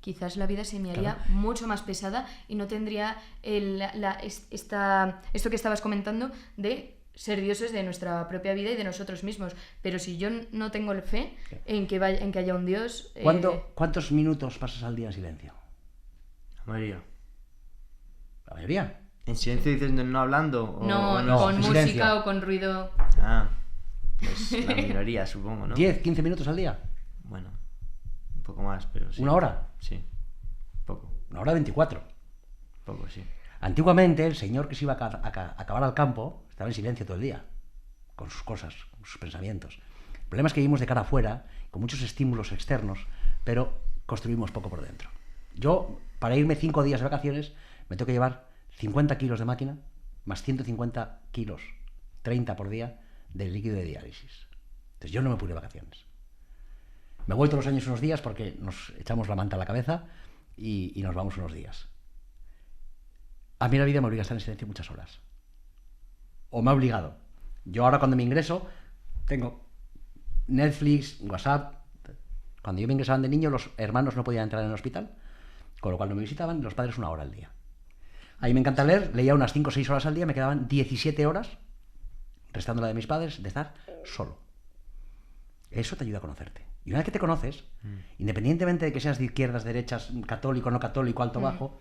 quizás la vida se me haría mucho más pesada y no tendría esto que estabas comentando de ser dioses de nuestra propia vida y de nosotros mismos. Pero si yo no tengo fe en que haya un Dios... ¿Cuántos minutos pasas al día en silencio? La mayoría. La mayoría. ¿En silencio dices no hablando? No, no, con en música silencio. o con ruido. Ah, pues la minoría, supongo, ¿no? ¿10, 15 minutos al día? Bueno, un poco más, pero sí. ¿Una hora? Sí, poco, 1 hora 24. poco, sí. Antiguamente, el señor que se iba a acabar al campo estaba en silencio todo el día, con sus cosas, con sus pensamientos. El problema es que vivimos de cara afuera, con muchos estímulos externos, pero construimos poco por dentro. Yo, para irme 5 días de vacaciones, me tengo que llevar 50 kilos de máquina, más 150 kilos, 30 por día, de líquido de diálisis. Entonces yo no me pude de vacaciones. Me voy todos los años unos días porque nos echamos la manta a la cabeza y nos vamos unos días. A mí la vida me obliga a estar en silencio muchas horas. O me ha obligado. Yo ahora cuando me ingreso, tengo Netflix, WhatsApp. Cuando yo me ingresaban de niño, los hermanos no podían entrar en el hospital, con lo cual no me visitaban, los padres 1 hora al día. A mí me encanta leer, leía unas 5 o 6 horas al día, me quedaban 17 horas, restando la de mis padres, de estar solo. Eso te ayuda a conocerte. Y una vez que te conoces, independientemente de que seas de izquierdas, derechas, católico, no católico, alto, bajo,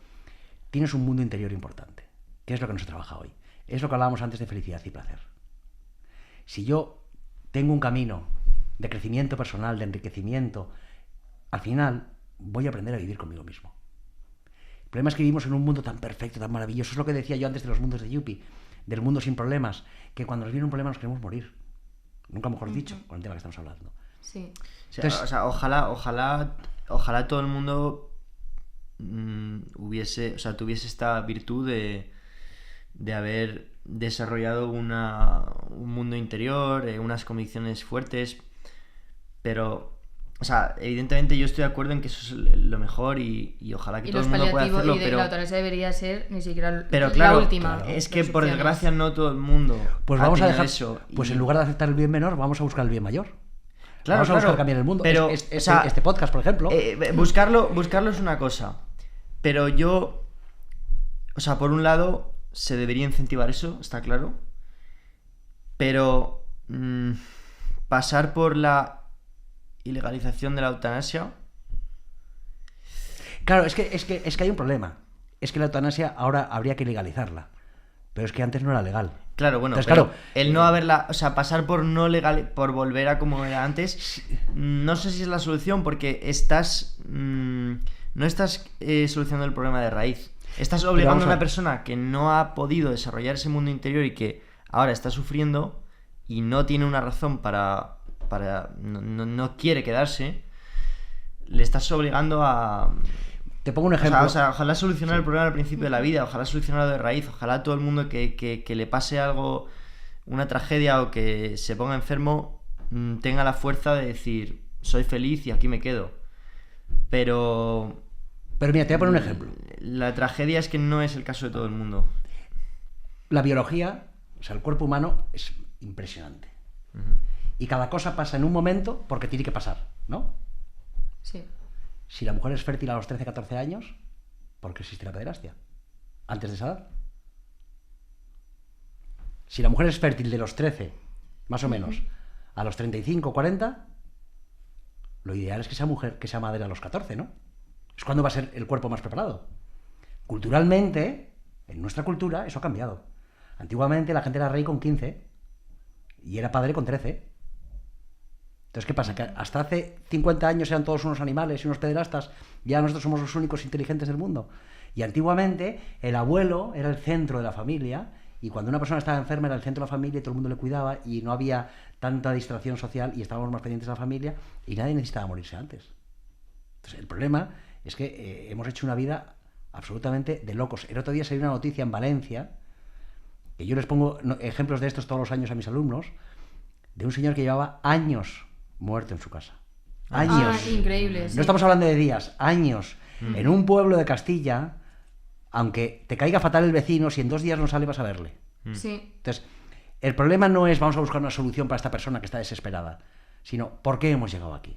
tienes un mundo interior importante, que es lo que nos trabaja hoy. Es lo que hablábamos antes de felicidad y placer. Si yo tengo un camino de crecimiento personal, de enriquecimiento, al final voy a aprender a vivir conmigo mismo. El problema es que vivimos en un mundo tan perfecto, tan maravilloso. Es lo que decía yo antes de los mundos de Yuppie, del mundo sin problemas, que cuando nos viene un problema nos queremos morir. Nunca mejor dicho, con el tema que estamos hablando. Sí. Entonces, O sea, ojalá todo el mundo tuviese esta virtud de haber desarrollado un mundo interior, unas convicciones fuertes, pero, o sea, evidentemente yo estoy de acuerdo en que eso es lo mejor y ojalá que todo el mundo pueda hacerlo, pero la eutanasia debería ser ni siquiera pero la claro, última. es que por opciones. desgracia no todo el mundo pues ha vamos a tenido dejar eso. pues y- en lugar de aceptar el bien menor, vamos a buscar el bien mayor. Claro, Vamos a buscar claro, cambiar el mundo. pero, O o sea, este podcast, por ejemplo. buscarlo es una cosa, pero yo, o sea, por un lado se debería incentivar eso, está claro, pero pasar por la ilegalización de la eutanasia, Claro, es que hay un problema. Es que la eutanasia ahora habría que legalizarla. Pero es que antes no era legal. claro, bueno, Entonces, pero claro, el no haberla, o sea, pasar por no legal, por volver a como era antes, no sé si es la solución porque no estás solucionando el problema de raíz. Estás obligando vamos a a una ver. persona que no ha podido desarrollar ese mundo interior y que ahora está sufriendo y no tiene una razón para no quiere quedarse, le estás obligando a... te pongo un ejemplo. O sea, ojalá solucionar el problema al principio de la vida, ojalá solucionarlo de raíz, ojalá todo el mundo que le pase algo, una tragedia o que se ponga enfermo, tenga la fuerza de decir, soy feliz y aquí me quedo. Pero Pero mira, te voy a poner un ejemplo. la tragedia es que no es el caso de todo el mundo. La biología, o sea, el cuerpo humano es impresionante. Y cada cosa pasa en un momento porque tiene que pasar, ¿no? Sí. Si la mujer es fértil a los 13, 14 años, ¿por qué existe la pederastia? Antes de esa edad. Si la mujer es fértil de los 13, más o menos, a los 35, 40, Lo ideal es que sea mujer, que sea madre a los 14, ¿no? Es cuando va a ser el cuerpo más preparado. Culturalmente, en nuestra cultura, eso ha cambiado. Antiguamente la gente era rey con 15 y era padre con 13. Entonces, ¿qué pasa? Que hasta hace 50 años eran todos unos animales y unos pederastas, ya nosotros somos los únicos inteligentes del mundo. Y antiguamente el abuelo era el centro de la familia, y cuando una persona estaba enferma era el centro de la familia y todo el mundo le cuidaba y no había tanta distracción social y estábamos más pendientes de la familia y nadie necesitaba morirse antes. Entonces, el problema es que hemos hecho una vida absolutamente de locos. El otro día salió una noticia en Valencia, que yo les pongo ejemplos de estos todos los años a mis alumnos, de un señor que llevaba años muerto en su casa. Años. Increíble. Sí. No estamos hablando de días, años. En un pueblo de Castilla, aunque te caiga fatal el vecino, si en 2 días no sale vas a verle. Sí. Entonces, el problema no es vamos a buscar una solución para esta persona que está desesperada, sino ¿por qué hemos llegado aquí?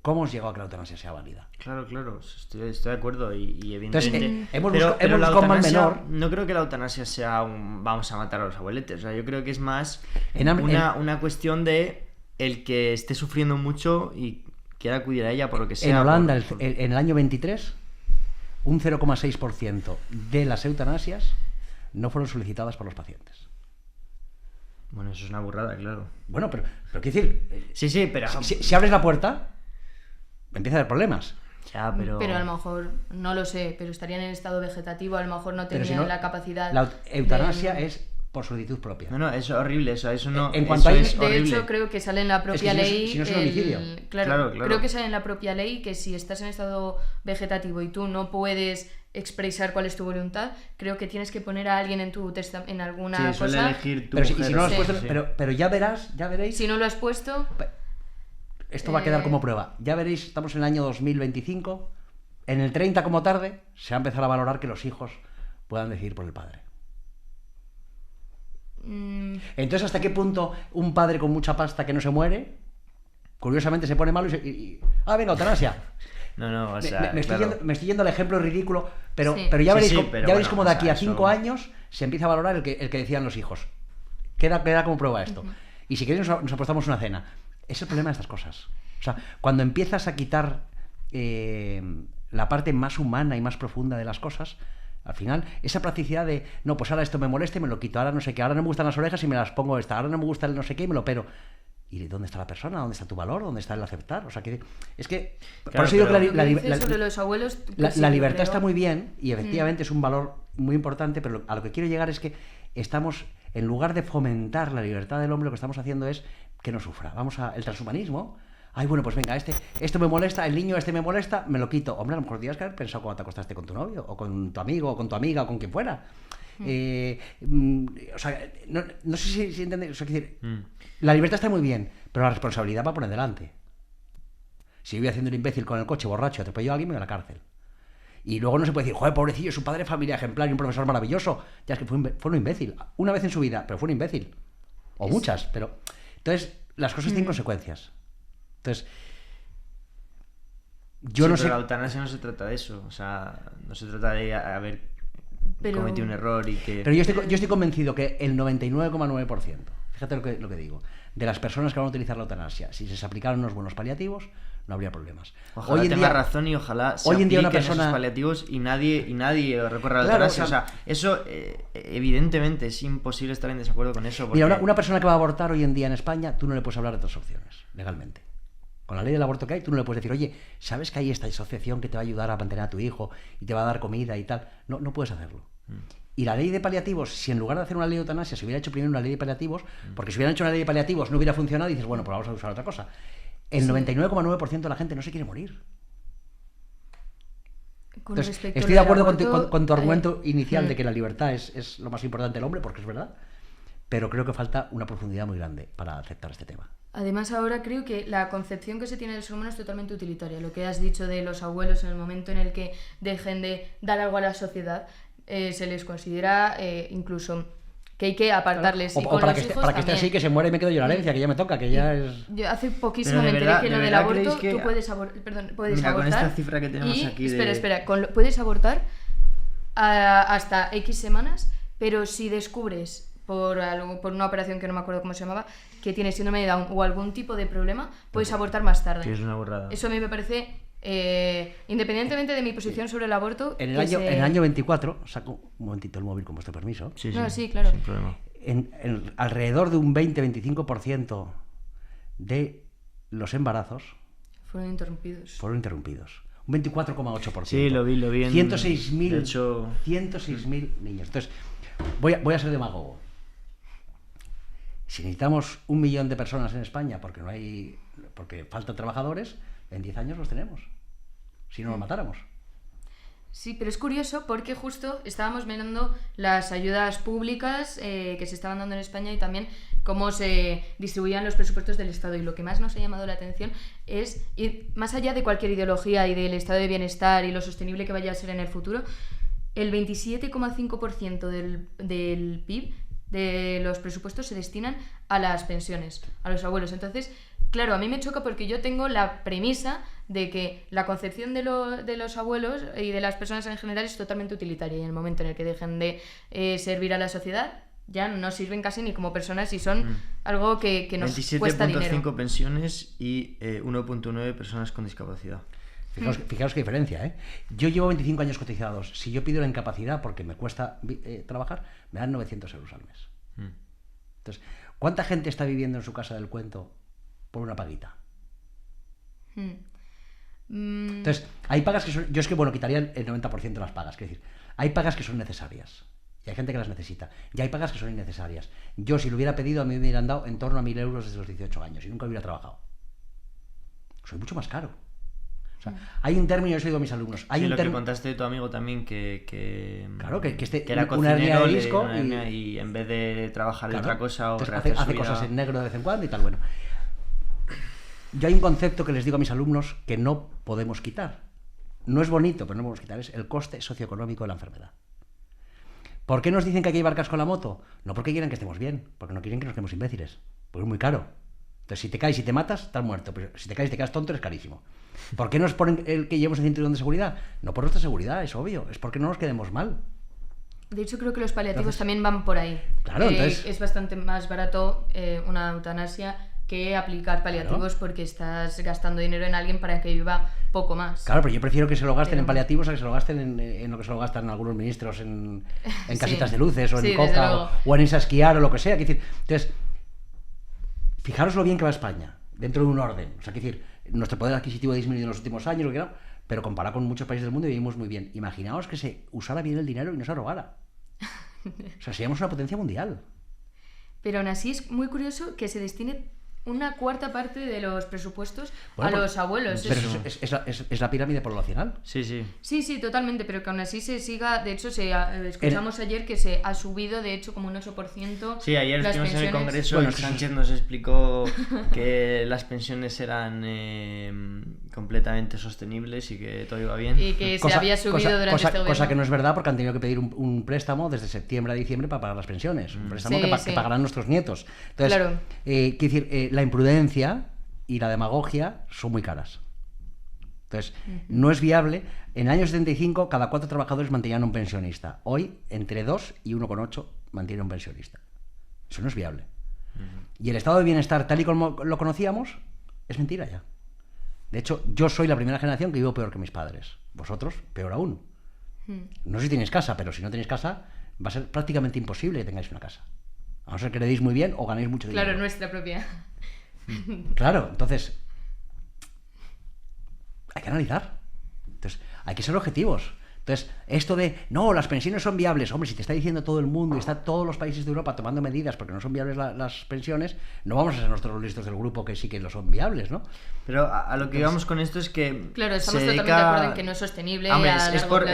¿Cómo hemos llegado a que la eutanasia sea válida? Claro, estoy de acuerdo y evidentemente... Entonces, hemos pero buscado la un mal eutanasia, menor. no creo que la eutanasia sea un vamos a matar a los abueletes. O sea, yo creo que es más una cuestión de el que esté sufriendo mucho y quiera acudir a ella por lo que sea. En Holanda, en el año 23, un 0,6% de las eutanasias no fueron solicitadas por los pacientes. Bueno, eso es una burrada, claro. Bueno, pero quiero decir... Sí, pero... Si abres la puerta, empieza a haber problemas. Ya, pero a lo mejor, no lo sé, pero estarían en estado vegetativo, a lo mejor no tendrían la capacidad... La eutanasia es por solicitud propia. No, eso es horrible, eso no... En cuanto eso es de horrible. hecho, creo que sale en la propia ley... Si no es un homicidio. Claro, creo que sale en la propia ley que si estás en estado vegetativo y tú no puedes expresar cuál es tu voluntad, creo que tienes que poner a alguien en tu en alguna sí, suele cosa... elegir tu pero mujer. si no lo has Sí. puesto, Sí. pero ya veréis... Si no lo has puesto... Esto va a quedar como prueba. Ya veréis, estamos en el año 2025. En el 30 como tarde se va a empezar a valorar que los hijos puedan decidir por el padre. Entonces, ¿hasta qué punto un padre con mucha pasta que no se muere, curiosamente se pone malo venga, eutanasia? No, o sea, me estoy yendo al ejemplo ridículo, pero Sí. ya veréis, pero ya veréis bueno, como de aquí a 5 eso... años se empieza a valorar el que decían los hijos. Queda como prueba esto. Y si queréis nos apostamos una cena. Es el problema de estas cosas. O sea, cuando empiezas a quitar la parte más humana y más profunda de las cosas, al final, esa practicidad de, no, pues ahora esto me molesta y me lo quito, ahora no sé qué, ahora no me gustan las orejas y me las pongo esta, ahora no me gusta el no sé qué y me lo pero. ¿Y dónde está la persona? ¿Dónde está tu valor? ¿Dónde está el aceptar? O sea, que es que... Claro, por eso digo que sobre los abuelos... la libertad está muy bien y efectivamente es un valor muy importante, pero a lo que quiero llegar es que estamos, en lugar de fomentar la libertad del hombre, lo que estamos haciendo es que no sufra. El transhumanismo... Ay, bueno, pues venga, esto me molesta, el niño me molesta, me lo quito. Hombre, a lo mejor tienes que haber pensado cuando te acostaste con tu novio, o con tu amigo, o con tu amiga, o con quien fuera. O sea, no sé si entendéis. O sea, decir, la libertad está muy bien, pero la responsabilidad va por delante. Si yo voy haciendo un imbécil con el coche borracho, atropello a alguien, me voy a la cárcel. Y luego no se puede decir, joder, pobrecillo, su padre, familia ejemplar y un profesor maravilloso. Ya es que fue un imbécil. Una vez en su vida, pero fue un imbécil. O muchas, pero... Entonces, las cosas tienen consecuencias. Entonces, yo no sé... Pero la eutanasia no se trata de eso. O sea, no se trata de haber cometido un error y que... Pero yo estoy convencido que el 99,9%, fíjate lo que digo, de las personas que van a utilizar la eutanasia, si se les aplicaran unos buenos paliativos, no habría problemas. Ojalá tenga razón y ojalá se hoy en día una apliquen persona... esos paliativos y nadie recorra a la Claro, eutanasia. O sea, eso evidentemente es imposible estar en desacuerdo con eso. Porque... Mira, una persona que va a abortar hoy en día en España, tú no le puedes hablar de otras opciones, legalmente. Con la ley del aborto que hay, tú no le puedes decir, oye, ¿sabes que hay esta asociación que te va a ayudar a mantener a tu hijo y te va a dar comida y tal? No puedes hacerlo. Y la ley de paliativos, si en lugar de hacer una ley de eutanasia se hubiera hecho primero una ley de paliativos, porque si hubieran hecho una ley de paliativos no hubiera funcionado y dices, bueno, pues vamos a usar otra cosa. El 99,9% de la gente no se quiere morir. Entonces, estoy de acuerdo con tu argumento inicial de que la libertad es lo más importante del hombre, porque es verdad, pero creo que falta una profundidad muy grande para aceptar este tema. Además, ahora creo que la concepción que se tiene del ser humano es totalmente utilitaria. Lo que has dicho de los abuelos, en el momento en el que dejen de dar algo a la sociedad, se les considera incluso que hay que apartarles. O para que esté así, que se muere y me quedo yo la herencia, que ya me toca, que ya es... Yo hace poquísimo me enteré que lo del aborto, tú puedes abortar. Mira, con esta cifra que tenemos aquí de... Espera, puedes abortar hasta X semanas, pero si descubres por una operación que no me acuerdo cómo se llamaba, que tiene síndrome de Down o algún tipo de problema, puedes abortar más tarde. Que es una burrada. Eso a mí me parece, independientemente de mi posición sobre el aborto... En el año 24, saco un momentito el móvil con vuestro permiso. Sí, No, sí, claro. Sin problema. Alrededor de un 20-25% de los embarazos fueron interrumpidos. Un 24,8%. Sí, lo vi. 106.000 De hecho... 106.000 niños. Entonces, voy a ser demagogo. Si necesitamos 1 millón de personas en España porque faltan trabajadores, en 10 años los tenemos. Si no los matáramos. Sí, pero es curioso porque justo estábamos mirando las ayudas públicas que se estaban dando en España y también cómo se distribuían los presupuestos del Estado. Y lo que más nos ha llamado la atención es ir más allá de cualquier ideología y del estado de bienestar y lo sostenible que vaya a ser en el futuro, el 27,5% del PIB de los presupuestos se destinan a las pensiones, a los abuelos. Entonces, claro, a mí me choca porque yo tengo la premisa de que la concepción de los abuelos y de las personas en general es totalmente utilitaria, y en el momento en el que dejen de servir a la sociedad ya no sirven casi ni como personas y son algo que nos cuesta dinero. 27,5 pensiones y 1,9 personas con discapacidad. Fijaos qué diferencia, ¿eh? Yo llevo 25 años cotizados. Si yo pido la incapacidad porque me cuesta trabajar, me dan 900 euros al mes. Entonces, ¿cuánta gente está viviendo en su casa del cuento por una paguita? Entonces, hay pagas que son... Yo es que, quitaría el 90% de las pagas. Es decir, hay pagas que son necesarias y hay gente que las necesita. Y hay pagas que son innecesarias. Yo, si lo hubiera pedido, a mí me hubieran dado en torno a 1.000 euros desde los 18 años y nunca hubiera trabajado. Soy mucho más caro. O sea, hay un término, yo os digo a mis alumnos. Hay un lo que contaste de tu amigo también, que una era cocinero, hernia de disco y en vez de trabajar de otra cosa o hace cosas en negro de vez en cuando y tal. Bueno, yo hay un concepto que les digo a mis alumnos que no podemos quitar. No es bonito, pero no podemos quitar. Es el coste socioeconómico de la enfermedad. ¿Por qué nos dicen que hay que llevar casco a la moto? No porque quieren que estemos bien, porque no quieren que nos quedemos imbéciles. Porque es muy caro. Entonces, si te caes y te matas, estás muerto. Pero si te caes y te quedas tonto, es carísimo. ¿Por qué nos ponen el que llevemos el cinturón de seguridad? No por nuestra seguridad, es obvio. Es porque no nos quedemos mal. De hecho, creo que los paliativos también van por ahí. Claro, entonces... Es bastante más barato una eutanasia que aplicar paliativos, porque estás gastando dinero en alguien para que viva poco más. Claro, pero yo prefiero que se lo gasten en paliativos a que se lo gasten en lo que se lo gastan algunos ministros en casitas de luces o en coca o en irse a esquiar o lo que sea. Entonces, fijaros lo bien que va España, dentro de un orden. O sea, nuestro poder adquisitivo ha disminuido en los últimos años, lo que era, pero comparado con muchos países del mundo vivimos muy bien. Imaginaos que se usara bien el dinero y no se robara. O sea, seríamos una potencia mundial. Pero aún así es muy curioso que se destine una cuarta parte de los presupuestos a los abuelos. Pero es la pirámide poblacional. Sí. Sí, totalmente, pero que aún así se siga. De hecho, escuchamos ayer que se ha subido, de hecho, como un 8%. Sí, ayer las estuvimos en el Congreso. Bueno, Sánchez nos explicó que las pensiones eran completamente sostenibles y que todo iba bien. Y que se había subido durante este gobierno. Cosa que no es verdad, porque han tenido que pedir un préstamo desde septiembre a diciembre para pagar las pensiones. Un préstamo que pagarán nuestros nietos. Entonces, claro. Quiero decir, la imprudencia y la demagogia son muy caras. Entonces, no es viable. En el año 75, cada 4 trabajadores mantenían un pensionista. Hoy, entre 2 y 1,8 mantiene un pensionista. Eso no es viable. Y el estado de bienestar, tal y como lo conocíamos, es mentira ya. De hecho, yo soy la primera generación que vivo peor que mis padres. Vosotros, peor aún. No sé si tenéis casa, pero si no tenéis casa, va a ser prácticamente imposible que tengáis una casa. A no ser que heredéis muy bien o ganéis mucho dinero. Claro, nuestra propia. Claro, entonces hay que analizar. Entonces, hay que ser objetivos. Entonces, esto de, no, las pensiones son viables. Hombre, si te está diciendo todo el mundo y está todos los países de Europa tomando medidas porque no son viables las pensiones, no vamos a ser nosotros los listos del grupo que sí que lo son viables, ¿no? Pero a lo que íbamos con esto es que... Claro, estamos totalmente de acuerdo en que no es sostenible. Hombre,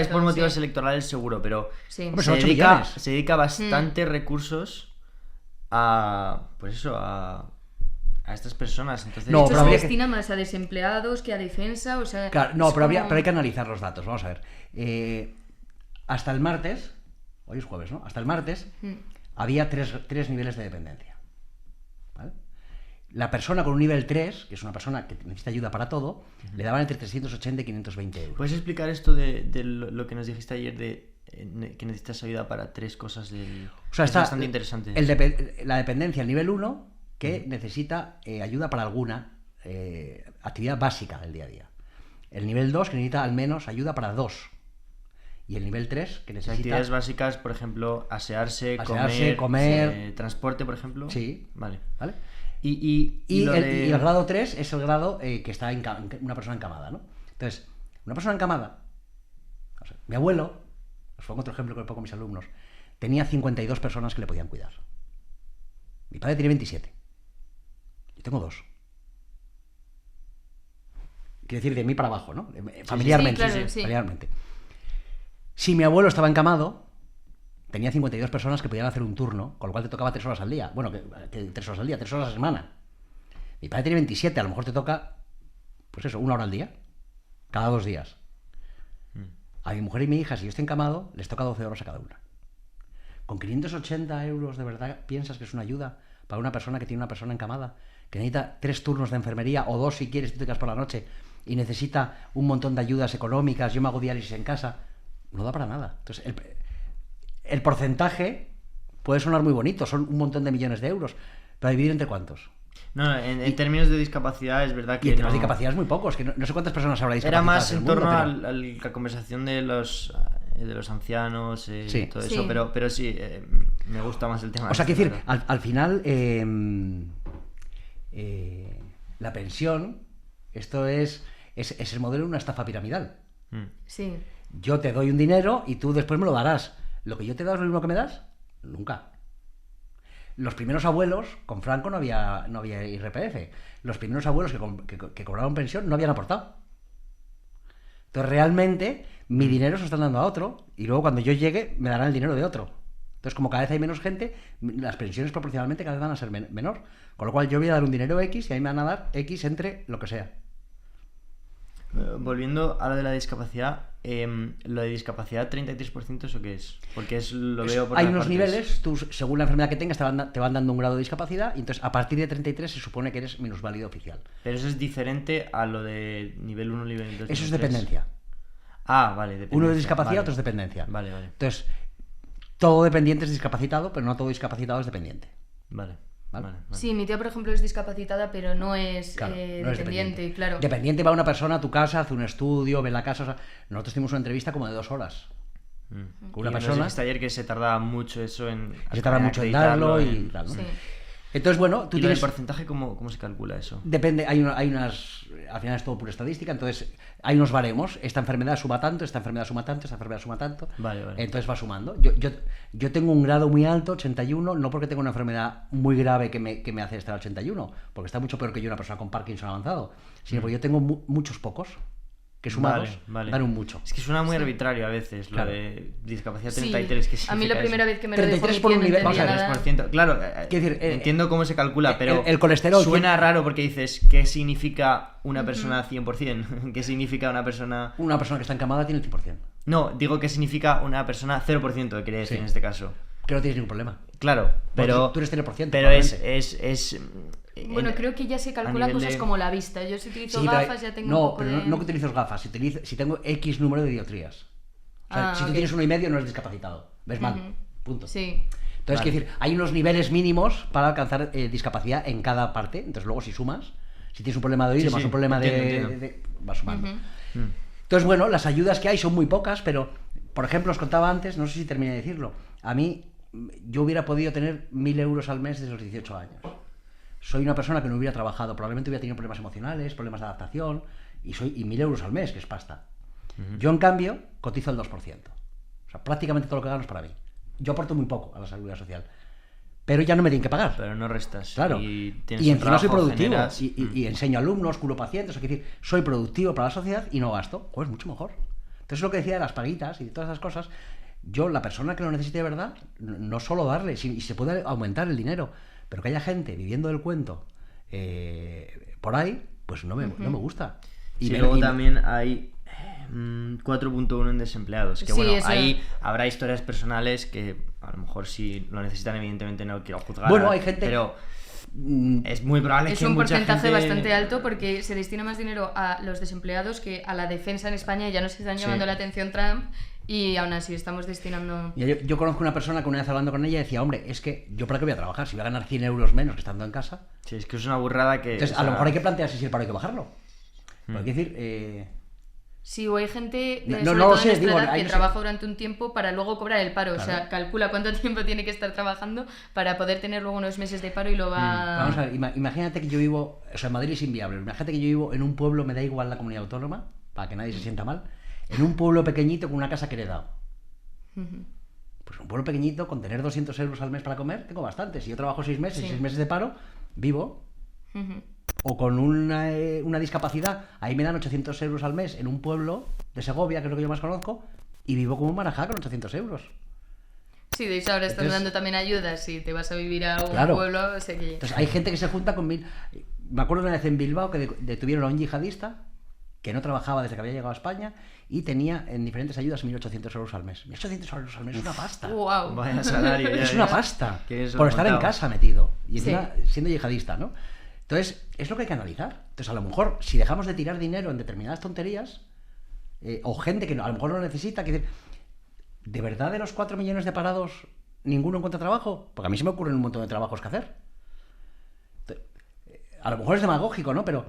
es por motivos electorales seguro, pero Hombre, se dedica bastante recursos a... Pues eso, a estas personas. Entonces, no, pero se destina más a desempleados que a defensa, o sea... Claro, no, pero hay que analizar los datos. Vamos a ver. Hasta el martes, hoy es jueves, ¿no? Hasta el martes había tres niveles de dependencia. ¿Vale? La persona con un nivel 3, que es una persona que necesita ayuda para todo, le daban entre 380 y 520 euros. ¿Puedes explicar esto de lo que nos dijiste ayer de que necesitas ayuda para 3 cosas del... O sea, es está bastante interesante. la dependencia, el nivel 1, que necesita ayuda para alguna actividad básica del día a día. El nivel 2, que necesita al menos ayuda para 2. Y el nivel 3, que necesita... Actividades básicas, por ejemplo, asearse, comer, transporte, por ejemplo. Sí. Vale. ¿Vale? Y el grado 3 es el grado que está una persona encamada, ¿no? Entonces, una persona encamada, o sea, mi abuelo, os pongo otro ejemplo que le pongo a mis alumnos, tenía 52 personas que le podían cuidar. Mi padre tiene 27. Yo tengo 2. Quiero decir, de mí para abajo, ¿no? Familiarmente. Sí, claro, sí. Familiarmente. Si mi abuelo estaba encamado, tenía 52 personas que podían hacer un turno, con lo cual te tocaba 3 horas al día. Bueno, que 3 horas al día, 3 horas a la semana. Mi padre tiene 27, a lo mejor te toca, pues eso, 1 hora al día, cada 2 días. A mi mujer y mi hija, si yo estoy encamado, les toca 12 horas a cada una. Con 580 euros, ¿de verdad piensas que es una ayuda para una persona que tiene una persona encamada? Que necesita 3 turnos de enfermería, o 2 si quieres, tú te quedas por la noche, y necesita un montón de ayudas económicas, yo me hago diálisis en casa. No da para nada. Entonces, el porcentaje puede sonar muy bonito, son un montón de millones de euros, pero ¿dividir entre cuántos? No, en términos de discapacidad es verdad que y en términos de discapacidad es muy poco, es que no sé cuántas personas habrá discapacitadas. Era más en torno pero... a la conversación de los ancianos, sí. todo eso, pero sí, me gusta más el tema. O sea, quiero decir, al final la pensión, esto es el modelo de una estafa piramidal. Sí. Yo te doy un dinero y tú después me lo darás. ¿Lo que yo te doy es lo mismo que me das? Nunca. Los primeros abuelos, con Franco no había IRPF. Los primeros abuelos que cobraban pensión no habían aportado. Entonces realmente mi dinero se lo están dando a otro y luego cuando yo llegue me darán el dinero de otro. Entonces como cada vez hay menos gente, las pensiones proporcionalmente cada vez van a ser menor. Con lo cual yo voy a dar un dinero X y a mí me van a dar X entre lo que sea. Volviendo a lo de la discapacidad, lo de discapacidad 33%, ¿eso qué es? Porque lo veo por hay las unos partes. niveles, tú según la enfermedad que tengas te van dando un grado de discapacidad y entonces a partir de 33 se supone que eres minusválido oficial. Pero eso es diferente a lo de nivel 1, nivel 2. Eso es dependencia. Ah, vale, dependencia. Uno es discapacidad, vale. Otro es dependencia. Vale. Entonces, todo dependiente es discapacitado, pero no todo discapacitado es dependiente. Vale. Sí, mi tía, por ejemplo, es discapacitada, pero no es, claro, no es dependiente, claro. Dependiente va una persona a tu casa, hace un estudio, ve la casa. O sea, nosotros tuvimos una entrevista como de 2 horas. Con una persona. Dijiste ayer que se tardaba mucho eso en. Se tarda mucho en darlo y tal, ¿no? Sí. Entonces, bueno, tú ¿Y tienes. el porcentaje cómo se calcula eso? Depende, hay unas. Al final es todo pura estadística, entonces hay unos baremos. Esta enfermedad suma tanto, esta enfermedad suma tanto, esta enfermedad suma tanto. Vale. Entonces va sumando. Yo tengo un grado muy alto, 81, no porque tengo una enfermedad muy grave que me hace estar al 81, porque está mucho peor que yo una persona con Parkinson avanzado, sino porque yo tengo muchos pocos que sumados dan un mucho. Es que suena muy arbitrario a veces, claro. Lo de discapacidad 33, sí. que sí. A mí la primera vez que me lo dijo 33 mi por tía un no nivel, entendía vamos a ver, nada. 3%. Claro, decir, entiendo cómo se calcula, pero el colesterol suena raro porque dices, ¿qué significa una persona 100%? ¿Qué significa una persona...? Una persona que está encamada tiene el 100%. No, digo ¿qué significa una persona 0%, quería decir en este caso. Que no tienes ningún problema. Claro, pero... Tú eres 0%. Pero es Bueno, creo que ya se calculan cosas como la vista. Yo si utilizo Sí, gafas ya tengo un poco pero de... no que utilizo gafas, si tengo X número de dioptrías. O sea, si tú tienes 1,5 no eres discapacitado. ¿Ves mal? Punto. Sí. Entonces, quiero decir, hay unos niveles mínimos para alcanzar discapacidad en cada parte. Entonces, luego si sumas, si tienes un problema de oído, más un problema de... vas sumando. Entonces, bueno, las ayudas que hay son muy pocas, pero, por ejemplo, os contaba antes, no sé si terminé de decirlo, a mí, yo hubiera podido tener 1.000 euros al mes desde los 18 años. Soy una persona que no hubiera trabajado, probablemente hubiera tenido problemas emocionales, problemas de adaptación, y 1.000 euros al mes, que es pasta. Yo, en cambio, cotizo el 2%. O sea, prácticamente todo lo que gano es para mí. Yo aporto muy poco a la seguridad social. Pero ya no me tienen que pagar. Pero no restas. Claro. Y encima soy productivo. Generas... Y enseño alumnos, curo pacientes. O sea, es decir, soy productivo para la sociedad y no gasto. Pues mucho mejor. Entonces, lo que decía de las paguitas y de todas esas cosas, yo, la persona que lo necesite de verdad, no solo darle, y se puede aumentar el dinero, pero que haya gente viviendo del cuento por ahí, pues no me gusta. Y luego también hay 4.1 en desempleados, que bueno, ahí habrá historias personales que a lo mejor si lo necesitan, evidentemente no quiero juzgar, bueno, hay gente, pero es muy probable es que un mucha porcentaje gente... bastante alto porque se destina más dinero a los desempleados que a la defensa en España. Ya nos están llamando la atención Trump y aún así estamos destinando... Yo conozco una persona que una vez hablando con ella decía, hombre, es que yo para qué voy a trabajar, si voy a ganar 100 euros menos que estando en casa. Sí, es que es una burrada que... Entonces, o sea, a lo mejor hay que plantearse si el paro hay que bajarlo. Pero hay que decir... Sí, o hay gente, No sobre lo todo sé, en nuestra digo, edad, hay que que trabaja durante un tiempo para luego cobrar el paro. Claro. O sea, calcula cuánto tiempo tiene que estar trabajando para poder tener luego unos meses de paro y lo va... Vamos a ver, imagínate que yo vivo, o sea, en Madrid es inviable, imagínate que yo vivo en un pueblo, me da igual la comunidad autónoma, para que nadie se sienta mal, en un pueblo pequeñito con una casa que he heredado. Pues un pueblo pequeñito, con tener 200 euros al mes para comer, tengo bastante. Si yo trabajo 6 meses, Sí. 6 meses de paro, vivo. O con una discapacidad, ahí me dan 800 euros al mes en un pueblo de Segovia, que es lo que yo más conozco, y vivo como un marajá con 800 euros. Sí, de hecho ahora están Entonces- dando también ayudas si te vas a vivir a un Claro. pueblo, o sea que... Entonces hay gente que se junta con 1000... Me acuerdo una vez en Bilbao que detuvieron a un yihadista que no trabajaba desde que había llegado a España y tenía en diferentes ayudas 1.800 euros al mes. 1.800 euros al mes es una pasta. ¡Wow! Vaya salario. ya, Es ya. una pasta. Que eso Por lo estar en contaba. casa metido. Y Sí. encima siendo yihadista, ¿no? Entonces, es lo que hay que analizar. Entonces, a lo mejor, si dejamos de tirar dinero en determinadas tonterías, o gente que a lo mejor no lo necesita, que decir, ¿de verdad de los 4 millones de parados ninguno encuentra trabajo? Porque a mí se me ocurren un montón de trabajos que hacer. A lo mejor es demagógico, ¿no? Pero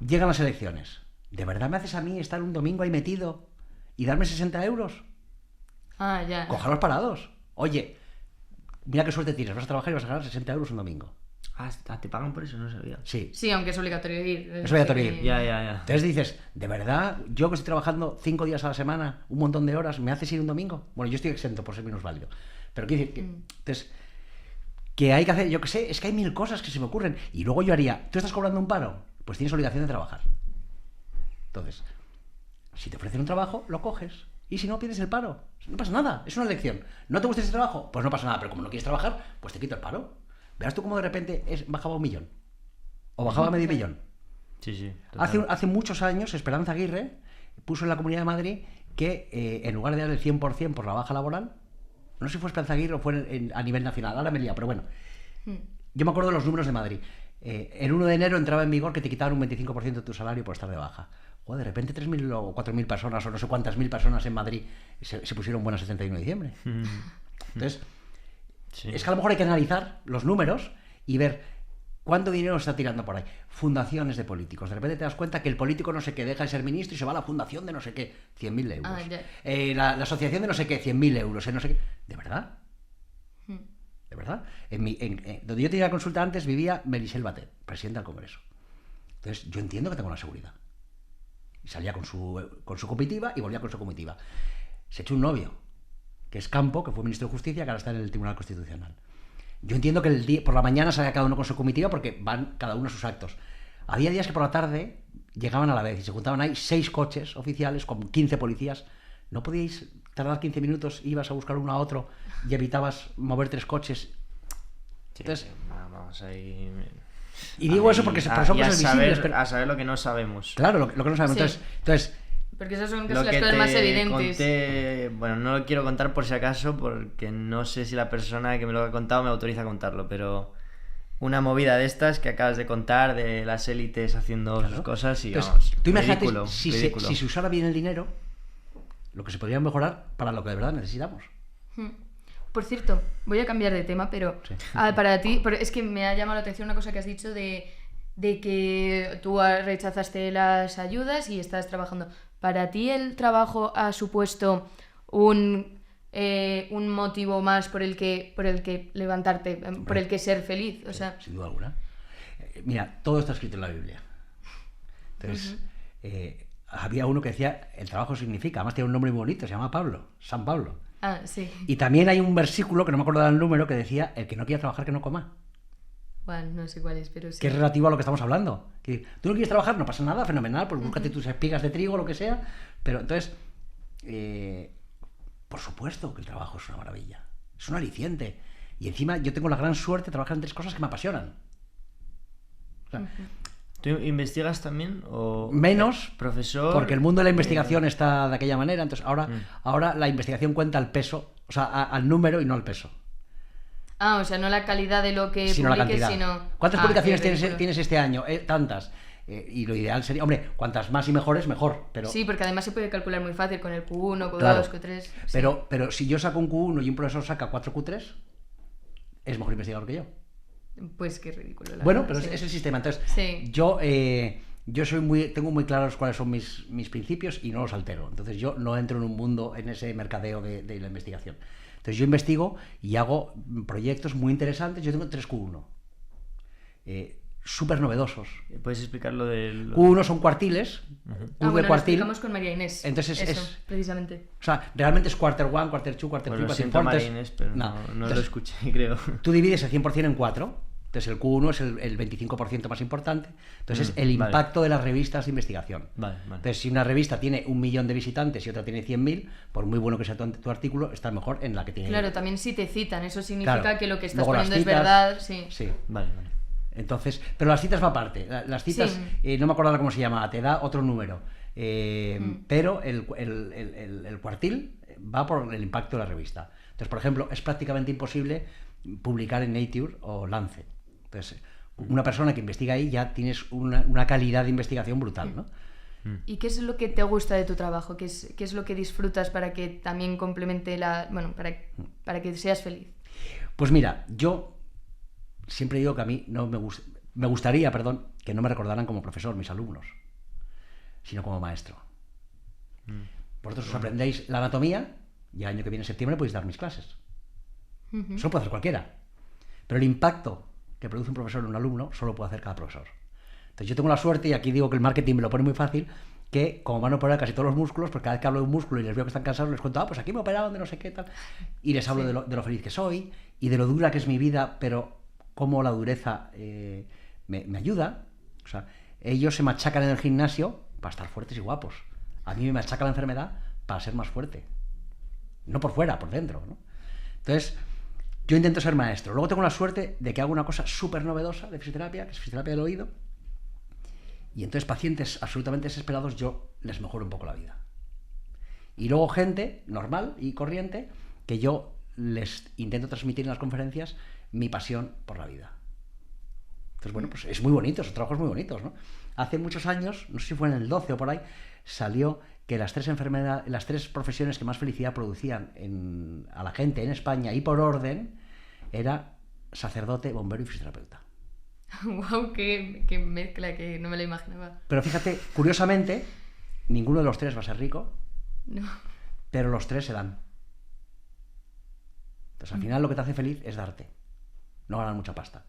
llegan las elecciones. ¿De verdad me haces a mí estar un domingo ahí metido y darme 60 euros? Ah, ya. Coja los parados. Oye, mira qué suerte tienes, vas a trabajar y vas a ganar 60 euros un domingo. Ah, ¿te pagan por eso? No sabía. Sí, Sí, aunque es obligatorio ir. Es obligatorio ir. Ya, ya, ya. entonces dices, ¿de verdad? Yo que estoy trabajando 5 días a la semana, un montón de horas, ¿me haces ir un domingo? Bueno, yo estoy exento por ser minusválido. Pero quiero decir, entonces, que hay que hacer, yo qué sé, es que hay 1000 cosas que se me ocurren. Y luego yo haría, ¿tú estás cobrando un paro? Pues tienes obligación de trabajar. Entonces, si te ofrecen un trabajo, lo coges. Y si no, pides el paro. No pasa nada, es una elección. ¿No te gusta ese trabajo? Pues no pasa nada, pero como no quieres trabajar, pues te quito el paro. Verás tú cómo de repente bajaba 1 millón. O bajaba medio millón. Sí, sí. total. Hace muchos años, Esperanza Aguirre puso en la Comunidad de Madrid que en lugar de dar el 100% por la baja laboral, no sé si fue Esperanza Aguirre o fue a nivel nacional, ahora me he liado, pero bueno, yo me acuerdo de los números de Madrid. El 1 de enero entraba en vigor que te quitaban un 25% de tu salario por estar de baja. Joder, de repente 3.000 o 4.000 personas o no sé cuántas mil personas en Madrid se pusieron buenas el 31 de diciembre. Entonces, Sí. es que a lo mejor hay que analizar los números y ver cuánto dinero se está tirando por ahí. Fundaciones de políticos. De repente te das cuenta que el político no sé qué deja de ser ministro y se va a la fundación de no sé qué, 100.000 euros. Ah, ya. La asociación de no sé qué, 100.000 euros. No sé qué. ¿De verdad? ¿De verdad? Donde yo tenía la consulta antes vivía Melisel Batet, presidenta del Congreso. Entonces, yo entiendo que tengo una seguridad. Y salía con su comitiva y volvía con su comitiva. Se echó un novio, que es Campo, que fue ministro de Justicia, que ahora está en el Tribunal Constitucional. Yo entiendo que por la mañana salía cada uno con su comitiva porque van cada uno a sus actos. Había días que por la tarde llegaban a la vez y se juntaban ahí 6 coches oficiales con 15 policías. ¿No podíais tardar 15 minutos, ibas a buscar uno a otro y evitabas mover 3 coches? Sí, Entonces, sí, vamos ahí. y digo eso porque son y a cosas saber, visibles, pero- a saber lo que no sabemos. claro, lo que no sabemos. Sí. Entonces, Porque esas son Lo casi las que cosas más te evidentes. conté, bueno, no lo quiero contar por si acaso, porque no sé si la persona que me lo ha contado me autoriza a contarlo, pero una movida de estas que acabas de contar, de las élites haciendo sus cosas y entonces, vamos, tú imagínate ridículo, si ridículo. se usara bien el dinero, lo que se podría mejorar para lo que de verdad necesitamos. Por cierto, voy a cambiar de tema, pero Sí. para ti, pero es que me ha llamado la atención una cosa que has dicho de que tú rechazaste las ayudas y estás trabajando. ¿Para ti el trabajo ha supuesto un motivo más por el que levantarte, por el que ser feliz? O sea, Sin duda alguna. Mira, todo está escrito en la Biblia. Entonces, había uno que decía, el trabajo significa, además tiene un nombre muy bonito, se llama Pablo, San Pablo. sí. Y también hay un versículo, que no me acuerdo del número, que decía, el que no quiera trabajar, que no coma. Bueno, no sé cuál es, pero sí. Que es relativo a lo que estamos hablando. Que tú no quieres trabajar, no pasa nada, fenomenal, pues búscate tus espigas de trigo, lo que sea. Pero entonces, por supuesto que el trabajo es una maravilla. Es un aliciente. Y encima yo tengo la gran suerte de trabajar en 3 cosas que me apasionan. O sea, ¿Tú investigas también? O menos, profesor. porque el mundo de la investigación está de aquella manera. Entonces ahora la investigación cuenta al peso, o sea, al número y no al peso. O sea, no la calidad de lo que Sino la publiques, cantidad. sino... ¿Cuántas qué publicaciones ridículo. tienes este año? Tantas. y lo ideal sería, hombre, cuantas más y mejores, mejor. Pero, Sí, porque además se puede calcular muy fácil con el Q1, Q2, claro, Q3. Sí. pero si yo saco un Q1 y un profesor saca 4 Q3, es mejor investigador que yo. Pues qué ridículo. Bueno, verdad, pero es el sistema. Entonces, Sí. yo tengo muy claros cuáles son mis principios y no los altero. Entonces, yo no entro en un mundo, en ese mercadeo de la investigación. Entonces, yo investigo y hago proyectos muy interesantes. Yo tengo 3 Q1. Súper novedosos. ¿Puedes explicar lo del...? Q1 son cuartiles. Bueno, lo cuartil. explicamos con María Inés. Entonces Eso, precisamente. O sea, realmente es quarter 1, quarter 2, quarter 3, Pues lo quarter siento, 4. María Inés, pero no Entonces, lo escuché, creo. Tú divides el 100% en 4. Entonces el Q1 es el 25% más importante. Entonces es el vale. impacto de las revistas de investigación. Vale. Entonces si una revista tiene 1 millón de visitantes y otra tiene 100.000, por muy bueno que sea tu artículo, está mejor en la que tiene... Claro, también si te citan, eso significa Claro. que lo que estás Luego las poniendo es citas, verdad. Sí. Sí. Vale. Entonces, pero las citas va aparte. Las citas, Sí. no me acuerdo ahora cómo se llama, te da otro número. Pero el cuartil va por el impacto de la revista. Entonces, por ejemplo, es prácticamente imposible publicar en Nature o Lancet. Entonces, una persona que investiga ahí ya tienes una calidad de investigación brutal, ¿no? ¿Y qué es lo que te gusta de tu trabajo? ¿Qué es lo que disfrutas para que también complemente para que seas feliz? Pues mira, yo siempre digo que a mí me gustaría, que no me recordaran como profesor mis alumnos, sino como maestro. Vosotros os aprendéis la anatomía y el año que viene en septiembre podéis dar mis clases. Eso lo puede hacer cualquiera. Pero el impacto que produce un profesor en un alumno solo puede hacer cada profesor. Entonces yo tengo la suerte, y aquí digo que el marketing me lo pone muy fácil, que como van a operar casi todos los músculos, pues cada vez que hablo de un músculo y les veo que están cansados, les cuento, pues aquí me operaron de no sé qué tal, y les hablo de lo feliz que soy y de lo dura que es mi vida, pero cómo la dureza me ayuda. O sea, ellos se machacan en el gimnasio para estar fuertes y guapos. A mí me machaca la enfermedad para ser más fuerte. No por fuera, por dentro, ¿no? Entonces, yo intento ser maestro. Luego tengo la suerte de que hago una cosa súper novedosa de fisioterapia, que es fisioterapia del oído. Y entonces pacientes absolutamente desesperados yo les mejoro un poco la vida. Y luego gente normal y corriente que yo les intento transmitir en las conferencias mi pasión por la vida. Entonces, bueno, pues es muy bonito, son trabajos muy bonitos, ¿no? Hace muchos años, no sé si fue en el 12 o por ahí, salió que las 3 profesiones que más felicidad producían a la gente en España y por orden era sacerdote, bombero y fisioterapeuta. ¡Wow! Qué mezcla, que no me la imaginaba. Pero fíjate, curiosamente, ninguno de los 3 va a ser rico, No. pero los 3 se dan. Entonces, al final lo que te hace feliz es darte, no ganar mucha pasta.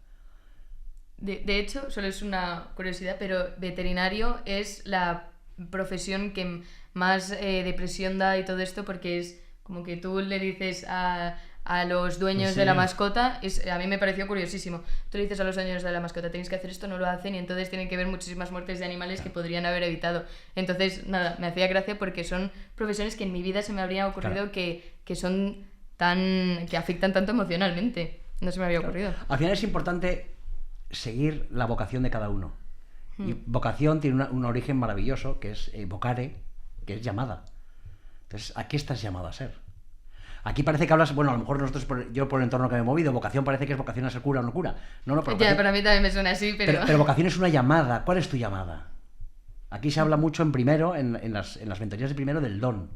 De hecho, solo es una curiosidad, pero veterinario es la profesión que más depresión da y todo esto, porque es como que tú le dices a los dueños de la mascota, a mí me pareció curiosísimo. Tú le dices a los dueños de la mascota, tenéis que hacer esto, no lo hacen, y entonces tienen que ver muchísimas muertes de animales que podrían haber evitado. Entonces, nada, me hacía gracia porque son profesiones que en mi vida se me habría ocurrido que son que afectan tanto emocionalmente. No se me había ocurrido. Al final es importante seguir la vocación de cada uno. Y vocación tiene un origen maravilloso, que es vocare, que es llamada. Entonces, ¿a qué estás llamado a ser? Aquí parece que hablas, bueno, a lo mejor yo por el entorno que me he movido, vocación parece que es vocación a ser cura o no cura. No, pero Ya, para mí también me suena así, pero vocación es una llamada. ¿Cuál es tu llamada? Aquí se habla mucho en las mentorías de primero del don.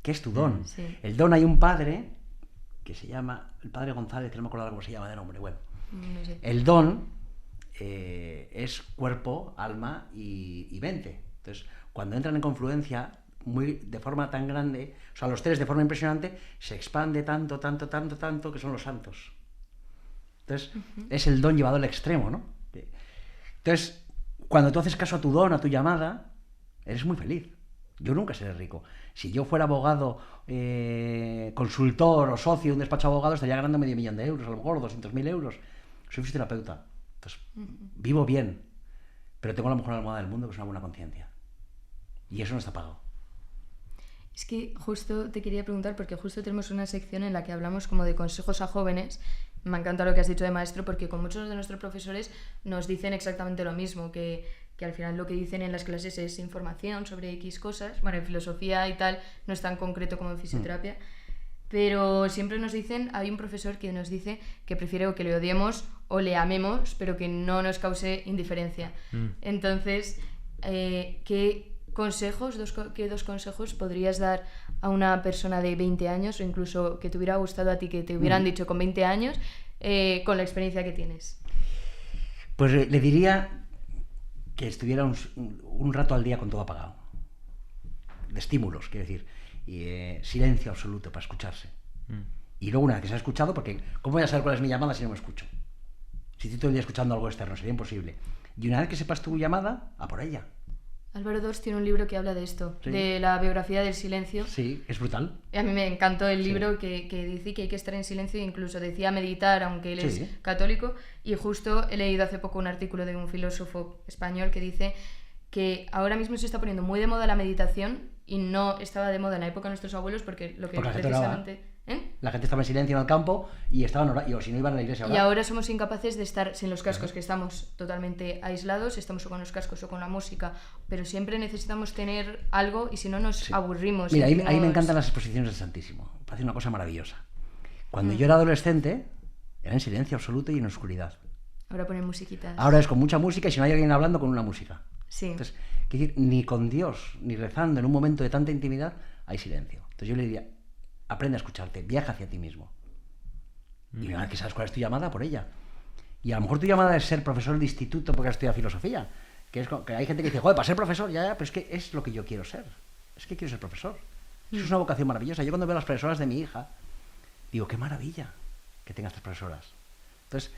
¿Qué es tu don? Sí. El don, hay un padre que se llama, el padre González, que no me acuerdo cómo se llama de nombre, bueno. No sé. El don es cuerpo, alma y mente. Entonces, cuando entran en confluencia de forma tan grande, o sea, los 3 de forma impresionante, se expande tanto, que son los santos. Entonces, es el don llevado al extremo, ¿no? Entonces, cuando tú haces caso a tu don, a tu llamada, eres muy feliz. Yo nunca seré rico. Si yo fuera abogado, consultor o socio de un despacho de abogados, estaría ganando $500.000 euros, a lo mejor, o 200.000 euros. Soy fisioterapeuta. Entonces, vivo bien, pero tengo la mejor almohada del mundo, que es una buena conciencia. Y eso no está pagado. Es que justo te quería preguntar, porque justo tenemos una sección en la que hablamos como de consejos a jóvenes. Me encanta lo que has dicho de maestro, porque con muchos de nuestros profesores nos dicen exactamente lo mismo, que al final lo que dicen en las clases es información sobre X cosas. Bueno, en filosofía y tal no es tan concreto como en fisioterapia, pero siempre nos dicen, hay un profesor que nos dice que prefiere o que le odiemos o le amemos, pero que no nos cause indiferencia. Entonces, ¿qué dos consejos podrías dar a una persona de 20 años, o incluso que te hubiera gustado a ti que te hubieran dicho con 20 años, con la experiencia que tienes? Pues le diría que estuviera un rato al día con todo apagado. De estímulos, quiero decir. Y silencio absoluto para escucharse. Y luego, una vez que se ha escuchado, porque ¿cómo voy a saber cuál es mi llamada si no me escucho? Si estoy todo el día escuchando algo externo, sería imposible. Y una vez que sepas tu llamada, a por ella. Álvaro Dors tiene un libro que habla de esto, Sí. de la biografía del silencio. Sí, es brutal. Y a mí me encantó el libro que dice que hay que estar en silencio, e incluso decía meditar, aunque él Sí. es católico. Y justo he leído hace poco un artículo de un filósofo español que dice que ahora mismo se está poniendo muy de moda la meditación y no estaba de moda en la época de nuestros abuelos porque lo que Porque la gente oraba. precisamente... La gente estaba en silencio en el campo y estaban orando, o si no iban a la iglesia a Y orar. ahora somos incapaces de estar sin los cascos, que estamos totalmente aislados, estamos o con los cascos o con la música, pero siempre necesitamos tener algo y si no nos aburrimos. Mira, ahí me sentimos- encantan las exposiciones del Santísimo. Me parece una cosa maravillosa. Cuando yo era adolescente, era en silencio absoluto y en oscuridad. Ahora ponen musiquitas. Ahora es con mucha música y si no hay alguien hablando, con una música. Sí. Entonces, quiero decir, ni con Dios, ni rezando en un momento de tanta intimidad, hay silencio. Entonces yo le diría, aprende a escucharte, viaja hacia ti mismo. Y una vez que sabes cuál es tu llamada, por ella. Y a lo mejor tu llamada es ser profesor de instituto porque has estudiado filosofía. Que hay gente que dice, joder, para ser profesor, ya, pero es que es lo que yo quiero ser. Es que quiero ser profesor. Eso es una vocación maravillosa. Yo cuando veo a las profesoras de mi hija, digo, qué maravilla que tengas estas profesoras. Entonces,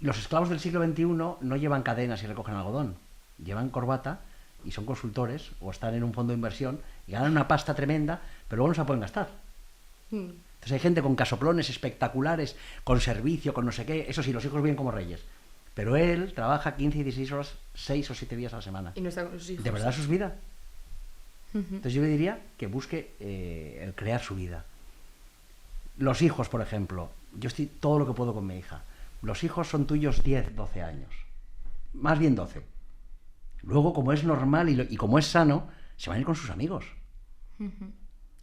los esclavos del siglo XXI no llevan cadenas y recogen algodón. Llevan corbata y son consultores o están en un fondo de inversión y ganan una pasta tremenda, pero luego no se la pueden gastar. Entonces hay gente con casoplones espectaculares, con servicio, con no sé qué. Eso sí, los hijos viven como reyes. Pero él trabaja 15 y 16 horas, 6 o 7 días a la semana. Y no está con sus hijos. ¿De verdad eso es vida? Entonces yo le diría que busque el crear su vida. Los hijos, por ejemplo. Yo estoy todo lo que puedo con mi hija. Los hijos son tuyos 10, 12 años. Más bien 12. Luego, como es normal y como es sano, se van a ir con sus amigos.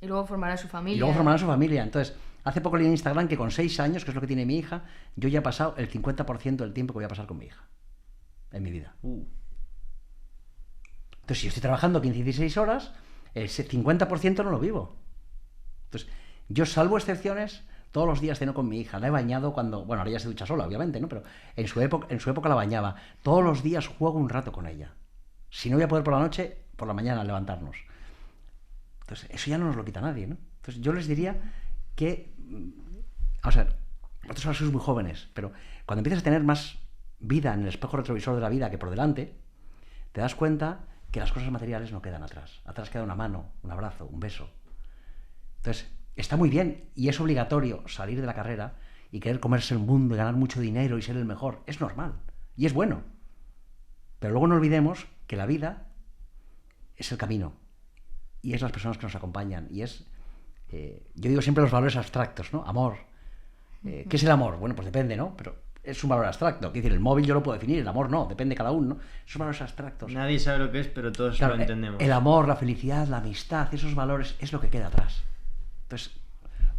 Y luego formará su familia. Y luego formarán su familia. Entonces, hace poco leí en Instagram que con 6 años, que es lo que tiene mi hija, yo ya he pasado el 50% del tiempo que voy a pasar con mi hija. En mi vida. Entonces, si yo estoy trabajando 15 y 16 horas, ese 50% no lo vivo. Entonces, yo salvo excepciones, todos los días ceno con mi hija. La he bañado cuando... Bueno, ahora ya se ducha sola, obviamente, ¿no? Pero en su época la bañaba. Todos los días juego un rato con ella. Si no voy a poder por la noche, por la mañana levantarnos. Entonces, eso ya no nos lo quita nadie, ¿no? Entonces, yo les diría que... Vamos a ver, vosotros ahora sois muy jóvenes, pero cuando empiezas a tener más vida en el espejo retrovisor de la vida que por delante, te das cuenta que las cosas materiales no quedan atrás. Atrás queda una mano, un abrazo, un beso. Entonces, está muy bien y es obligatorio salir de la carrera y querer comerse el mundo y ganar mucho dinero y ser el mejor. Es normal y es bueno. Pero luego no olvidemos que la vida es el camino y es las personas que nos acompañan y es, yo digo siempre los valores abstractos, ¿no? Amor. ¿Qué es el amor? Bueno, pues depende, ¿no? Pero es un valor abstracto. Quiero decir, el móvil yo lo puedo definir, el amor no, depende de cada uno, ¿no? Son valores abstractos. Nadie sabe lo que es, pero todos Claro, lo entendemos. el amor, la felicidad, la amistad, esos valores es lo que queda atrás. Entonces,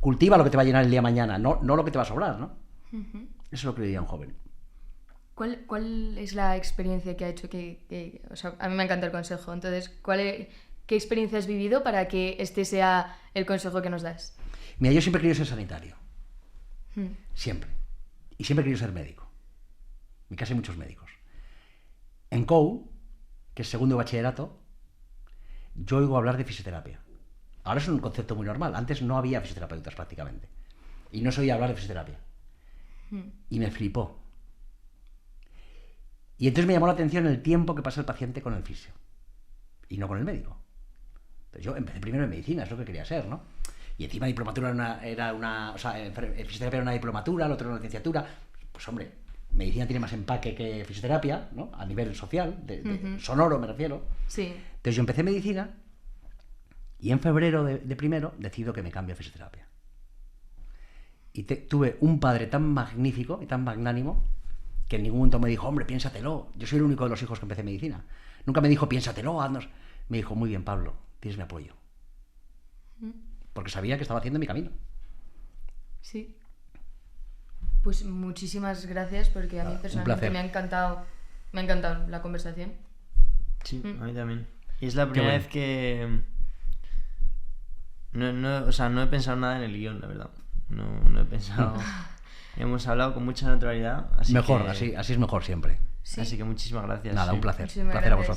cultiva lo que te va a llenar el día de mañana, no lo que te va a sobrar, ¿no? Eso es lo que le diría a un joven. ¿Cuál es la experiencia que ha hecho o sea, a mí me encanta el consejo, entonces, ¿qué experiencia has vivido para que este sea el consejo que nos das? Mira, yo siempre he querido ser sanitario. Siempre. Y siempre he querido ser médico. En mi casa hay muchos médicos. En COU, que es segundo de bachillerato, yo oigo hablar de fisioterapia. Ahora es un concepto muy normal. Antes no había fisioterapeutas prácticamente. Y no se oía hablar de fisioterapia. Y me flipó. Y entonces me llamó la atención el tiempo que pasa el paciente con el fisio. Y no con el médico. Entonces yo empecé primero en medicina, es lo que quería ser, ¿no? Y encima diplomatura o sea, fisioterapia era una diplomatura, el otro era una licenciatura. Pues hombre, medicina tiene más empaque que fisioterapia, ¿no? A nivel social, sonoro me refiero. Sí. Entonces yo empecé medicina y en febrero de primero decido que me cambio a fisioterapia. Y tuve un padre tan magnífico y tan magnánimo que en ningún momento me dijo, hombre, piénsatelo. Yo soy el único de los hijos que empecé medicina. Nunca me dijo, piénsatelo, haznos. Me dijo, muy bien, Pablo, tienes mi apoyo. Porque sabía que estaba haciendo mi camino. Sí. Pues muchísimas gracias porque a mí personalmente placer. me ha encantado la conversación. Sí, a mí también. Y es la primera bueno. vez que... o sea, no he pensado nada en el guión, la verdad. No he pensado... Hemos hablado con mucha naturalidad. Así Mejor, que... así es mejor siempre. Sí. Así que muchísimas gracias. Nada, sí. un placer. Muchísimas Placer a gracias. vosotros.